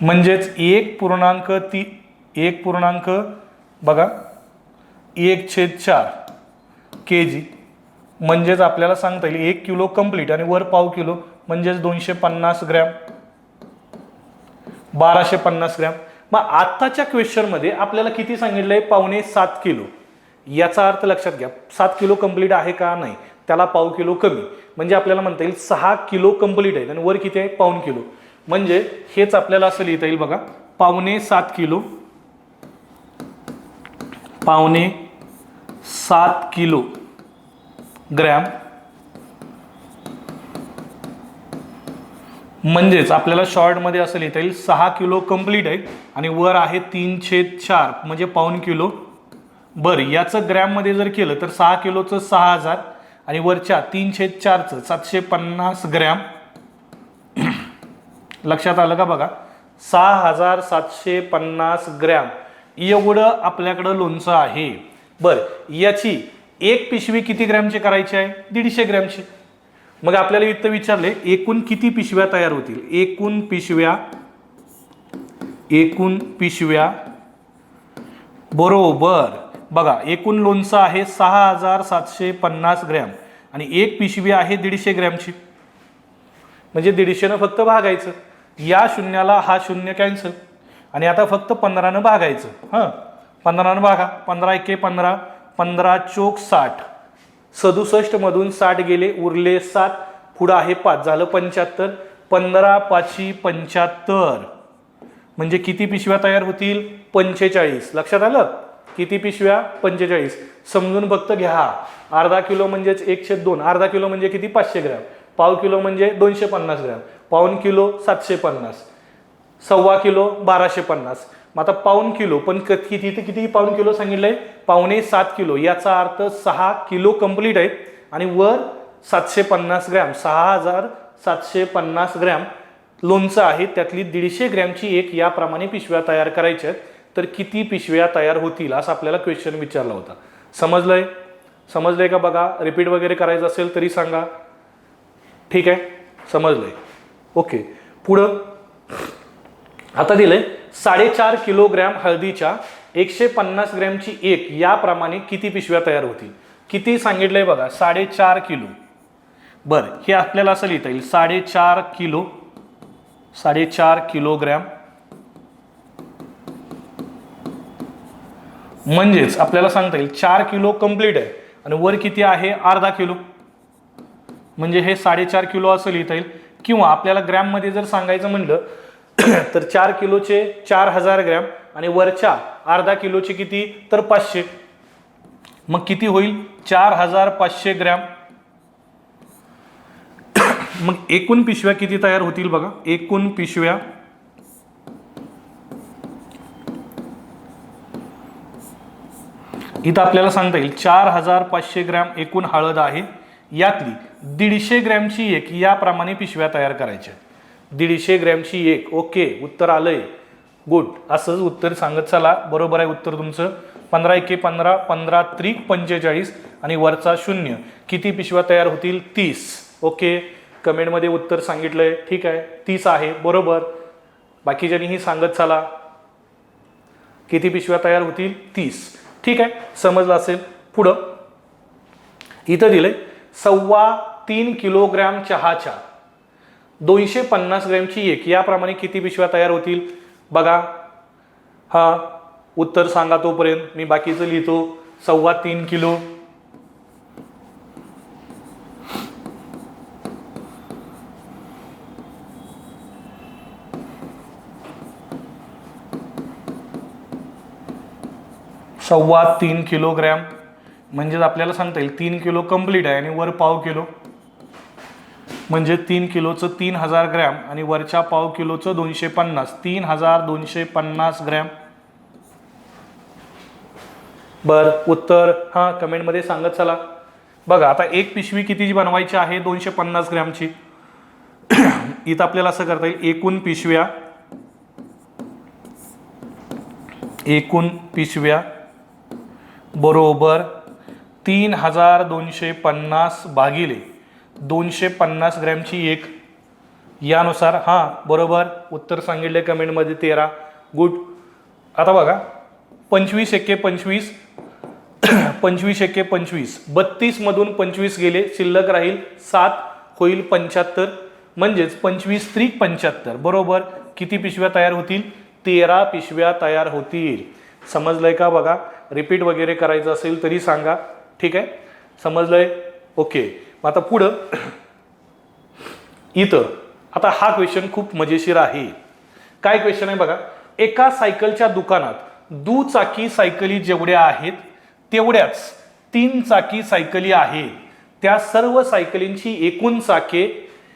म्हणजेच 1.1 बघा 1/4 kg, म्हणजेच आपल्याला सांगता येईल 1 किलो कंप्लीट आणि वर पाव किलो, म्हणजेच 250 ग्रॅम, 1250 ग्रॅम. मग आत्ताच्या क्वेश्चनमध्ये आपल्याला किती सांगितलंय? 7.5 किलो. याचा अर्थ लक्षात घ्या, 7 किलो कंप्लीट आहे का? नाही, त्याला पाव किलो कमी, म्हणजे आपल्याला म्हणता येईल 6 किलो कंप्लीट आहे आणि वर किती आहे? पाऊण किलो. म्हणजे हेच आपल्याला असं लिहिता येईल बघा, 7.5 किलो, 7.5 किलो ग्रॅम, म्हणजेच आपल्याला शॉर्टमध्ये असं लिहिता येईल 6 किलो कंप्लीट आहे आणि वर आहे 3/4, म्हणजे पाऊण किलो. बरं, याचं ग्रॅममध्ये जर केलं तर 6 किलोचं 6000 आणि वरच्या 3/4चं 750 ग्रॅम. लक्षात आलं का? बघा, 6750 ग्रॅम एवढं आपल्याकडं लोणचं आहे. बरं, याची एक पिशवी किती ग्रॅमची करायची आहे? 150 ग्रॅमची. मग आपल्याला इथं विचारले एकूण किती पिशव्या तयार होतील? एकूण पिशव्या बरोबर. बघा, एकूण लोणचं आहे 6750 ग्रॅम आणि एक पिशवी आहे 150 ग्रॅमची, म्हणजे 150 फक्त भागायचं. या शून्याला हा शून्य कॅन्सल आणि आता फक्त 15 भागायचं. हां, 15 भागा, 15 एके 15, 15 चोक 60, 67 मधून 60 गेले, उरले 7, पुढं आहे 5, झालं 75, 15 5 75, म्हणजे किती पिशव्या तयार होतील? 45. लक्षात आलं? किती पिशव्या? 45. समजून फक्त घ्या, अर्धा किलो म्हणजेच 1/2, अर्धा किलो म्हणजे किती? 500 ग्रॅम, पाव किलो म्हणजे 250 ग्रॅम, पाऊण किलो 750, 1/4 किलो 1250. मग आता पाऊण किलो पण किती पाऊण किलो सांगितलंय? 7.5 किलो. याचा अर्थ 6 किलो कंप्लीट आहेत आणि वर 750 ग्रॅम, 6750 ग्रॅम लोणचं आहे, त्यातली 150 ग्रॅमची एक याप्रमाणे पिशव्या तयार करायच्या आहेत. तर किती पिशव्या तयार होतील असं आपल्याला क्वेश्चन विचारला होता. समजलंय? समजलंय का? बघा, रिपीट वगैरे करायचं असेल तरी सांगा. ठीक आहे, समजलंय? ओके. पुढं आता दिलंय 4.5 किलोग्रॅम हळदीच्या 150 ग्रॅमची एक याप्रमाणे किती पिशव्या तयार होतील? किती सांगितलंय बघा 4.5 किलो. बरं हे आपल्याला असं लिहिता येईल 4.5 किलो, 4.5 किलोग्रॅम. म्हणजेच आपल्याला सांगता येईल 4 किलो कंप्लीट आहे आणि वर किती आहे अर्धा किलो, म्हणजे हे 4.5 किलो असं लिहिता येईल. किंवा आपल्याला ग्रॅम मध्ये जर सांगायचं म्हणलं तर 4 किलोचे 4000 ग्रॅम आणि वरच्या अर्धा किलोचे किती तर 500. मग किती होईल 4500 ग्रॅम. मग एकूण पिशव्या किती तयार होतील बघा. एकूण पिशव्या इथं आपल्याला सांगता येईल 4500 ग्रॅम एकूण हळद आहे. यातली 150 ग्रॅमची एक याप्रमाणे पिशव्या तयार करायच्या. 150 ग्रॅमची एक. ओके उत्तर आलंय. गुड. असंच उत्तर सांगत चला. बरोबर आहे उत्तर तुमचं. 15 एके 15, 15 त्रिक 45 आणि वरचा 0. किती पिशव्या तयार होतील 30. ओके कमेंटमध्ये उत्तर सांगितलंय. ठीक आहे 30 आहे बरोबर. बाकीच्यांनीही सांगत चला किती पिशव्या तयार होतील 30. ठीक आहे समजलं असेल. पुढं इथं दिलंय 3.25 किलोग्रॅम चहाच्या 250 ग्रॅमची एक याप्रमाणे किती पिशव्या तयार होतील बघा. हा उत्तर सांगा तोपर्यंत मी बाकीचं लिहितो. 3.25 किलो 3.25 किलोग्रॅम म्हणजे आपल्याला सांगता येईल 3 किलो कंप्लीट आहे आणि वर पाव किलो, म्हणजे 3 किलोचं 3000 ग्रॅम आणि वरच्या पाव किलोचं 250. 3250 ग्रॅम. बर उत्तर हा कमेंटमध्ये सांगत चला. बघा आता एक पिशवी कितीची बनवायची आहे 250 ग्रॅमची. इथं आपल्याला असं करता येईल एकूण पिशव्या बरोबर 3250 भागिले 250 ग्रॅमची एक यानुसार. हा बरोबर उत्तर सांगितले कमेंटमध्ये 13. गुड. आता बघा 25 एके 25, 25 एके 25, 32 मधून 25 गेले शिल्लक राहील 7 होईल 75. म्हणजेच 25 त्रिक 75 बरोबर किती पिशव्या तयार होतील 13 पिशव्या तयार होतील. समजलंय का बघा. रिपीट वगैरे करायचं असेल तरी सांगा. ठीक आहे समजलंय. ओके मग आता पुढं इथं आता हा क्वेश्चन खूप मजेशीर आहे. काय क्वेश्चन आहे बघा. एका सायकलच्या दुकानात दुचाकी सायकली जेवढ्या आहेत तेवढ्याच 3 चाकी सायकली आहेत. त्या सर्व सायकलींची एकूण चाके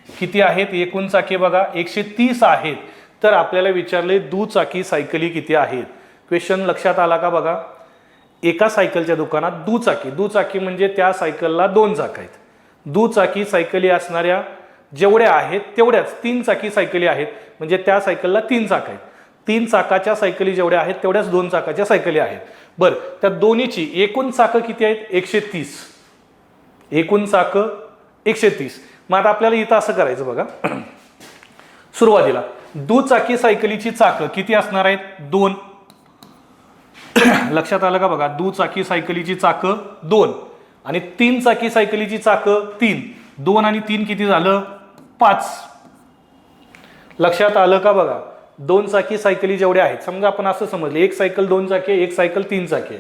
किती आहेत. एकूण चाके बघा 130 आहेत. तर आपल्याला विचारले दुचाकी सायकली किती आहेत. क्वेश्चन लक्षात आला का बघा. एका सायकलच्या दुकानात दुचाकी म्हणजे त्या सायकलला 2 चाक आहेत. दुचाकी सायकली असणाऱ्या जेवढ्या आहेत तेवढ्याच 3 चाकी सायकली आहेत. म्हणजे त्या सायकलला 3 चाक आहेत. 3 चाकाच्या सायकली जेवढ्या आहेत तेवढ्याच 2 चाकाच्या सायकली आहेत. बरं त्या दोन्हीची एकूण चाकं किती आहेत 130. एकूण चाकं 130. मग आता आपल्याला इथं असं करायचं बघा. सुरुवातीला दुचाकी सायकलीची चाकं किती असणार आहेत 2. लक्षात आलं का बघा. दुचाकी सायकलीची चाकं 2 आणि 3 चाकी सायकलीची चाकं 3. 2 आणि 3 किती झालं 5. लक्षात आलं का बघा. 2 चाकी सायकली जेवढ्या आहेत समजा आपण असं समजले एक सायकल 2 चाकी एक सायकल 3 चाकी.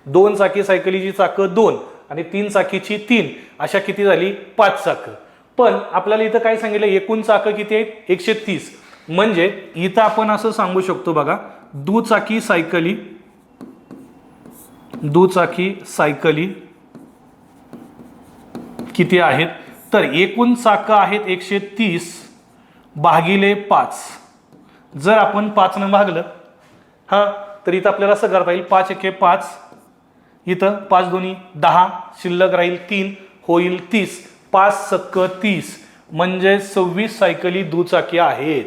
2 चाकी सायकलीची चाकं 2 आणि 3 चाकीची 3 अशा किती झाली 5 चाकं. पण आपल्याला इथं काय सांगितलं एकूण चाकं किती आहेत 130. म्हणजे इथं आपण असं सांगू शकतो बघा दुचाकी सायकली किती आहेत. तर एकूण चाकं आहेत 130 भागिले 5. जर आपण 5 ने भागलं हा तर इथं आपल्याला असं करता येईल 5 एके 5, इथं 5 दोन्ही 10 शिल्लक राहील 3 होईल 30. 5 सक्क 30 म्हणजे 26 सायकली दुचाकी आहेत.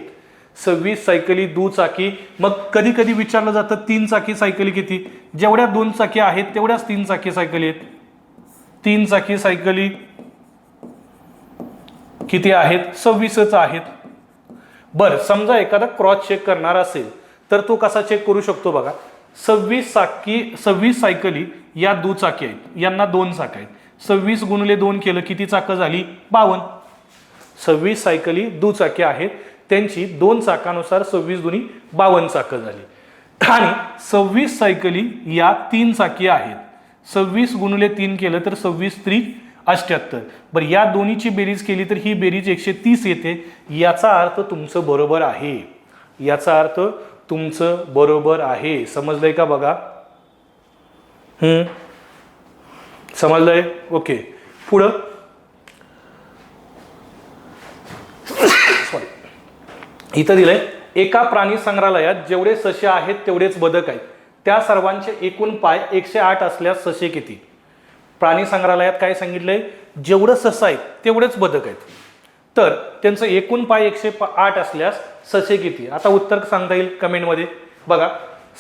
26 सायकली दुचाकी. मग कधी कधी विचारलं जातं 3 चाकी सायकली किती. जेवढ्या 2 चाकी आहेत तेवढ्याच 3 चाकी सायकली आहेत. 3 चाकी सायकली किती आहेत 26च आहेत. बरं समजा एखादा क्रॉस चेक करणार असेल तर तो कसा चेक करू शकतो बघा. 26 सायकली या दुचाकी आहेत, यांना 2 चाकं आहेत. 26 गुणिले 2 केलं किती चाकं झाली? 52. 26 सायकली दुचाकी आहेत, त्यांची 2 चाकानुसार 26 दुनी 52 चाकं झाली. आणि 26 सायकली या 3 चाकी आहेत. 26 गुणिले 3 केलं तर 26 त्रिक 78. बरं, या दोन्हीची बेरीज केली तर ही बेरीज 130 येते. याचा अर्थ तुमचं बरोबर आहे. याचा अर्थ तुमचं बरोबर आहे. समजलंय का बघा? समजलंय? ओके. पुढं सॉरी, इथं दिलंय एका प्राणी संग्रहालयात जेवढे ससे आहेत तेवढेच बदक आहेत. त्या सर्वांचे एकूण पाय 108 असल्यास ससे किती? प्राणी संग्रहालयात काय सांगितलंय? जेवढं सस आहेत तेवढेच बदक आहेत. तर त्यांचं एकूण पाय 108 असल्यास ससे किती? आता उत्तर सांगता येईल कमेंटमध्ये. बघा,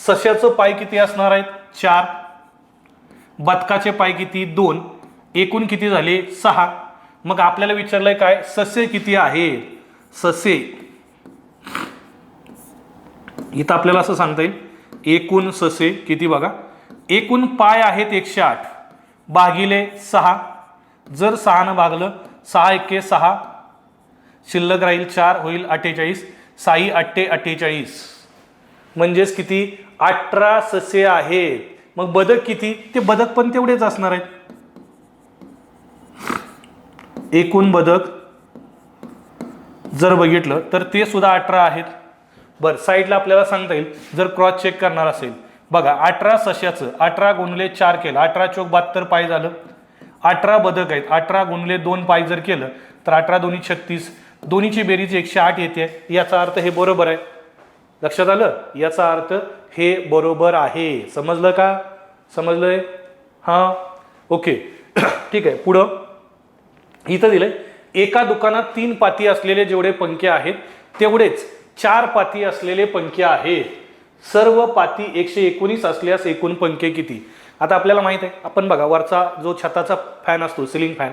सश्याचं पाय किती असणार आहेत? 4. बदकाचे पाय किती? 2. एकूण किती झाले? 6. मग आपल्याला विचारलंय काय? ससे किती आहेत? ससे इथं आपल्याला असं सांगता येईल, एकूण ससे किती? बघा, एकूण पाय आहेत 108 भागिले 6. जर 6 भागलं, 6 एके 6, शिल्लक राहील 4, होईल 48. 6 8 48, म्हणजेच किती? 18 ससे आहेत. मग बदक किती? ते बदक पण तेवढेच असणार आहेत. एकूण बदक जर बघितलं तर ते सुद्धा 18 आहेत. बरं, साईडला आपल्याला सांगता येईल जर क्रॉस चेक करणार असेल. बघा, 18 सश्याचं 18 गुणिले 4 केलं, 18 चोक 72 पाय झालं. 18 बदक आहेत, 18 गुणिले 2 पाय जर केलं तर 18 दोन्ही 36, दोन्हीची बेरीज 108 येते. याचा अर्थ हे बरोबर आहे. लक्षात आलं? याचा अर्थ हे बरोबर आहे. समजलं का? समजलंय? हां, ओके. ठीक आहे. पुढं इथं दिलंय एका दुकानात 3 पाती असलेले जेवढे पंखे आहेत तेवढेच 4 पाती असलेले पंखे आहेत. सर्व पाती 119 असल्यास एकूण पंखे किती? आता आपल्याला माहित आहे, आपण बघा वरचा जो छताचा फॅन असतो, सिलिंग फॅन,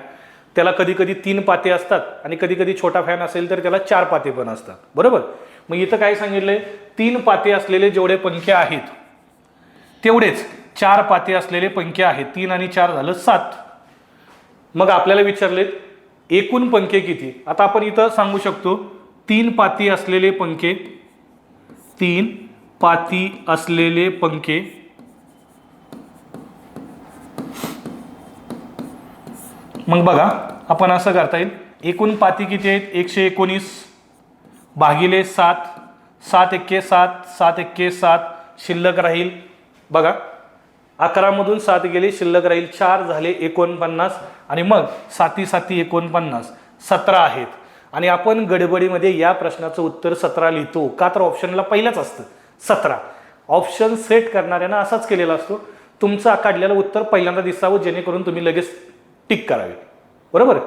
त्याला कधी कधी 3 पाते असतात आणि कधी कधी छोटा फॅन असेल तर त्याला 4 पाते पण असतात. बरोबर? मग इथं काय सांगितलंय? 3 पाते असलेले जेवढे पंखे आहेत तेवढेच 4 पाते असलेले पंखे आहेत. 3 आणि 4 झालं 7. मग आपल्याला विचारले एकूण पंखे किती? आता आपण इथं सांगू शकतो 3 पाती असलेले पंखे, 3 पाती असलेले पंखे मग बघा आपण असं करता येईल, एकूण पाती किती आहेत? 119 भागिले 7, 7 एके 7, 7 एके 7, शिल्लक राहील बघा 11 मधून 7 गेले, शिल्लक राहील 4, झाले 49. आणि मग 7 7 49, 17 आहेत. आणि आपण गडबडीमध्ये या प्रश्नाचं उत्तर 17 लिहितो का? तर ऑप्शनला पहिलाच असतं 17. ऑप्शन सेट करणाऱ्यांना असाच केलेला असतो, तुमचं काढलेलं उत्तर पहिल्यांदा दिसावं जेणेकरून तुम्ही लगेच टिक करावे. बरोबर?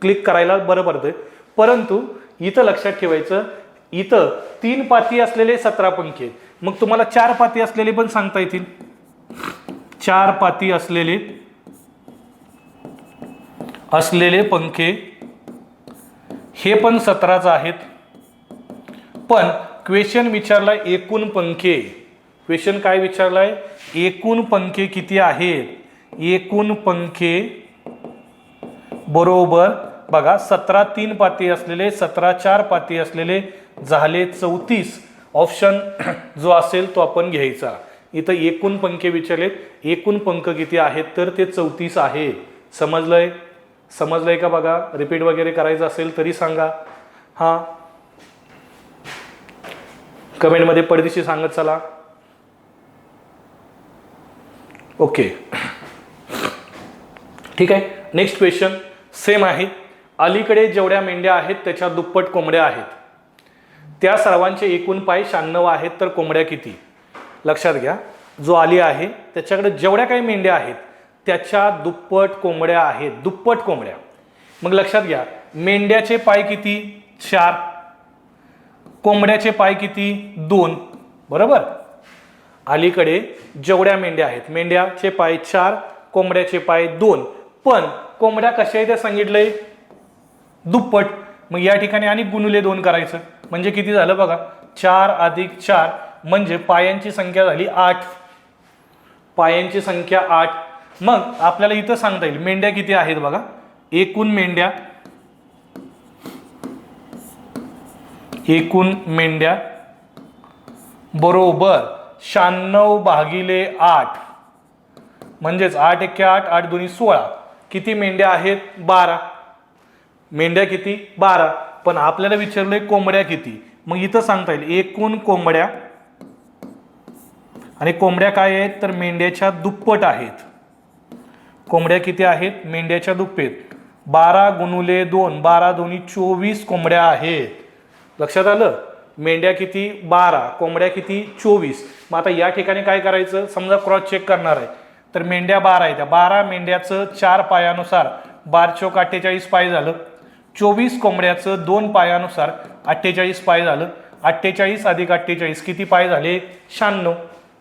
क्लिक करायला बरं पडतंय. परंतु इथं लक्षात ठेवायचं, इथं 3 पाती असलेले 17 पंखे, मग तुम्हाला 4 पाती असलेले पण सांगता येतील. 4 पाती असलेले पंखे हे पण 17च आहेत. पण क्वेश्चन विचारलाय एकूण पंखे. क्वेश्चन काय विचारलाय? एकूण पंखे किती आहेत? एकूण पंखे बरोबर बघा 17 3 पाती असलेले, 17 4 पाती असलेले, झाले 34. ऑप्शन जो असेल तो आपण घ्यायचा. इथं एकूण पंखे विचारलेत, एकूण पंख किती आहेत? तर ते 34 आहे. समजलंय? समजलंय का? बघा, रिपीट वगैरे करायचं असेल तरी सांगा. हां, कमेंटमध्ये पडदिशी सांगत चला. ओके, ठीक आहे. नेक्स्ट क्वेश्चन सेम आहे. अलीकडे जेवढ्या मेंढ्या आहेत त्याच्या दुप्पट कोंबड्या आहेत. त्या सर्वांचे एकूण पाय 96 आहेत, तर कोंबड्या किती? लक्षात घ्या, जो आली आहे त्याच्याकडे जेवढ्या काही मेंढ्या आहेत त्याच्या दुप्पट कोंबड्या आहेत. दुप्पट कोंबड्या. मग लक्षात घ्या, मेंढ्याचे पाय किती? 4. कोंबड्याचे पाय किती? 2. बरोबर? अलीकडे जेवढ्या मेंढ्या आहेत, मेंढ्याचे पाय 4, कोंबड्याचे पाय 2. पण कोंबड्या कशा आहेत ते सांगितलंय? दुप्पट. मग या ठिकाणी आणि गुणिले 2 करायचं, म्हणजे किती झालं बघा? 4 अधिक 4 म्हणजे पायांची संख्या झाली 8. पायांची संख्या 8. मग आपल्याला इथं सांगता येईल मेंढ्या किती आहेत बघा. एकूण मेंढ्या बरोबर 96 भागिले 8 म्हणजेच 8 एके 8, 8 दोन्ही 16. किती मेंढ्या आहेत? 12. मेंढ्या किती? 12. पण आपल्याला विचारलंय कोंबड्या किती. मग इथं सांगता येईल एकूण कोंबड्या, आणि कोंबड्या काय आहेत तर मेंढ्याच्या दुप्पट आहेत. कोंबड्या किती आहेत? मेंढ्याच्या दुप्पट. 12 गुणुले 2, 12 दोन्ही 24 कोंबड्या आहेत. लक्षात आलं? मेंढ्या किती? 12, कोंबड्या किती? 24. मग आता या ठिकाणी काय करायचं, समजा क्रॉस चेक करणार आहे तर मेंढ्या 12 आहेत. 12 मेंढ्याचं 4 पायानुसार 12 चोक 48 पाय झालं. 24 कोंबड्याचं 2 पायानुसार 48 पाय झालं. 48 अधिक 48 किती पाय झाले? 96.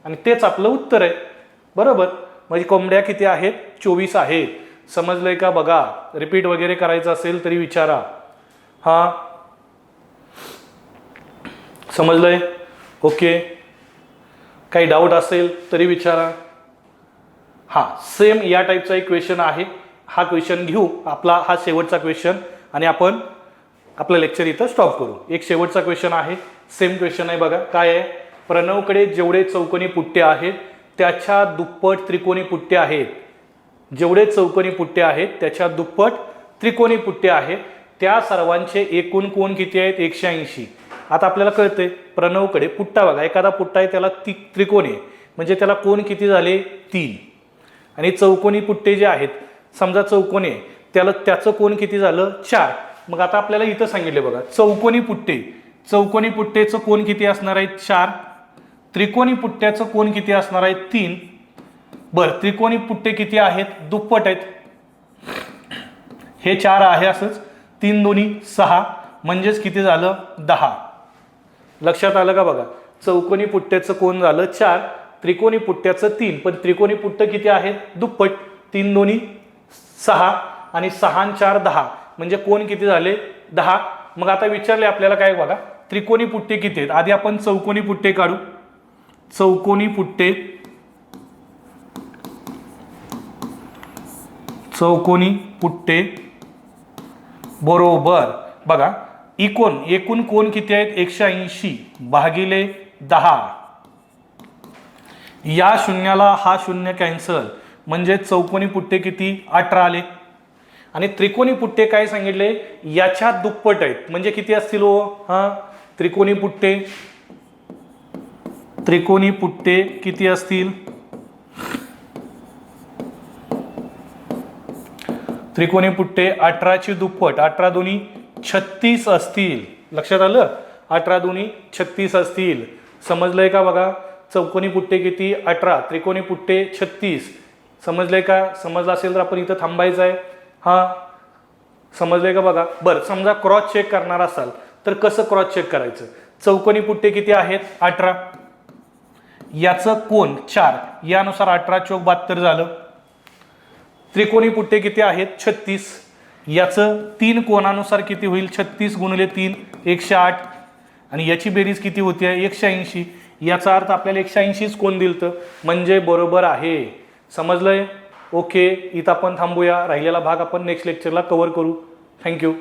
आणि तेच आपलं उत्तर आहे. बरोबर. म्हणजे कोंबड्या किती आहेत? 24 आहेत. समजलंय का? बघा, रिपीट वगैरे करायचं असेल तरी विचारा. हा, समजलंय? ओके. काही डाऊट असेल तरी विचारा. हा, सेम या टाईपचा एक क्वेश्चन आहे. हा क्वेश्चन घेऊ, आपला हा शेवटचा क्वेश्चन, आणि आपण आपलं लेक्चर इथं स्टॉप करू. एक शेवटचा क्वेश्चन आहे, सेम क्वेश्चन आहे बघा. काय आहे? प्रणवकडे जेवढे चौकोनी पुट्टे आहेत त्याच्या दुप्पट त्रिकोणी पुट्टे आहेत. जेवढे चौकोनी पुट्टे आहेत त्याच्या दुप्पट त्रिकोणी पुट्टे आहेत. त्या सर्वांचे एकूण कोण किती आहेत? 180. आता आपल्याला कळतंय प्रणवकडे पुट्टा बघा, एखादा पुट्टा आहे त्याला त्रिकोण आहे, म्हणजे त्याला कोण किती झाले? 3. आणि चौकोनी पुट्टे जे आहेत, समजा चौकोनी आहे, त्याचं कोण किती झालं? 4. मग आता आपल्याला इथं सांगितले बघा, चौकोनी पुट्टेचं कोण किती असणार आहे? 4. त्रिकोणी पुट्ट्याचं कोण किती असणार आहे? 3. बरं, त्रिकोणी पुट्टे किती आहेत? दुप्पट आहेत. हे 4 आहे असंच. 3 दोन्ही 6 म्हणजेच किती झालं? 10. लक्षात आलं का? बघा, चौकोनी पुट्ट्याचं कोण झालं? 4. त्रिकोणी पुट्ट्याचं 3. पण त्रिकोणी पुट्ट किती आहेत? दुप्पट. 3 दोन्ही 6 आणि 6 आणि 4 10 म्हणजे कोण किती झाले? 10. मग आता विचारले आपल्याला काय बघा, त्रिकोणी पुट्टे किती आहेत? आधी आपण चौकोनी पुट्टे काढू. चौकोनी पुट्टे बरोबर बघा, एकूण कोण किती आहेत? 180 भागिले 10. या शून्याला हा शून्य कॅन्सल, म्हणजे चौकोनी पुट्टे किती? 18 आले. आणि त्रिकोणी पुट्टे काय सांगितले? याच्या दुप्पट आहेत, म्हणजे किती असतील हो? हा, त्रिकोणी पुट्टे किती असतील? त्रिकोणी पुट्टे 18 ची दुप्पट. 18 दोन्ही 36 असतील. लक्षात आलं? 18 दोन्ही 36 असतील. समजलंय का? बघा, चौकोनी पुट्टे किती? 18, त्रिकोणी पुट्टे 36. समजलंय का? समजलं असेल तर आपण इथं थांबायचं आहे. हा, समजलंय का? बघा, बरं, समजा क्रॉस चेक करणार असाल तर कसं क्रॉस चेक करायचं? चौकोनी पुट्टे किती आहेत? 18. याचं कोण 4, यानुसार 18 चोक 72 झालं. त्रिकोणी पुट्टे किती आहेत? 36. याचं 3 कोणानुसार किती होईल? 36 गुणिले 3 108. आणि याची बेरीज किती होती? 180. याचा अर्थ आपल्याला 180च कोण दिलतं, म्हणजे बरोबर आहे. समजलंय? ओके. इथं आपण थांबूया. राहिलेला भाग आपण नेक्स्ट लेक्चरला कव्हर करू. थँक्यू.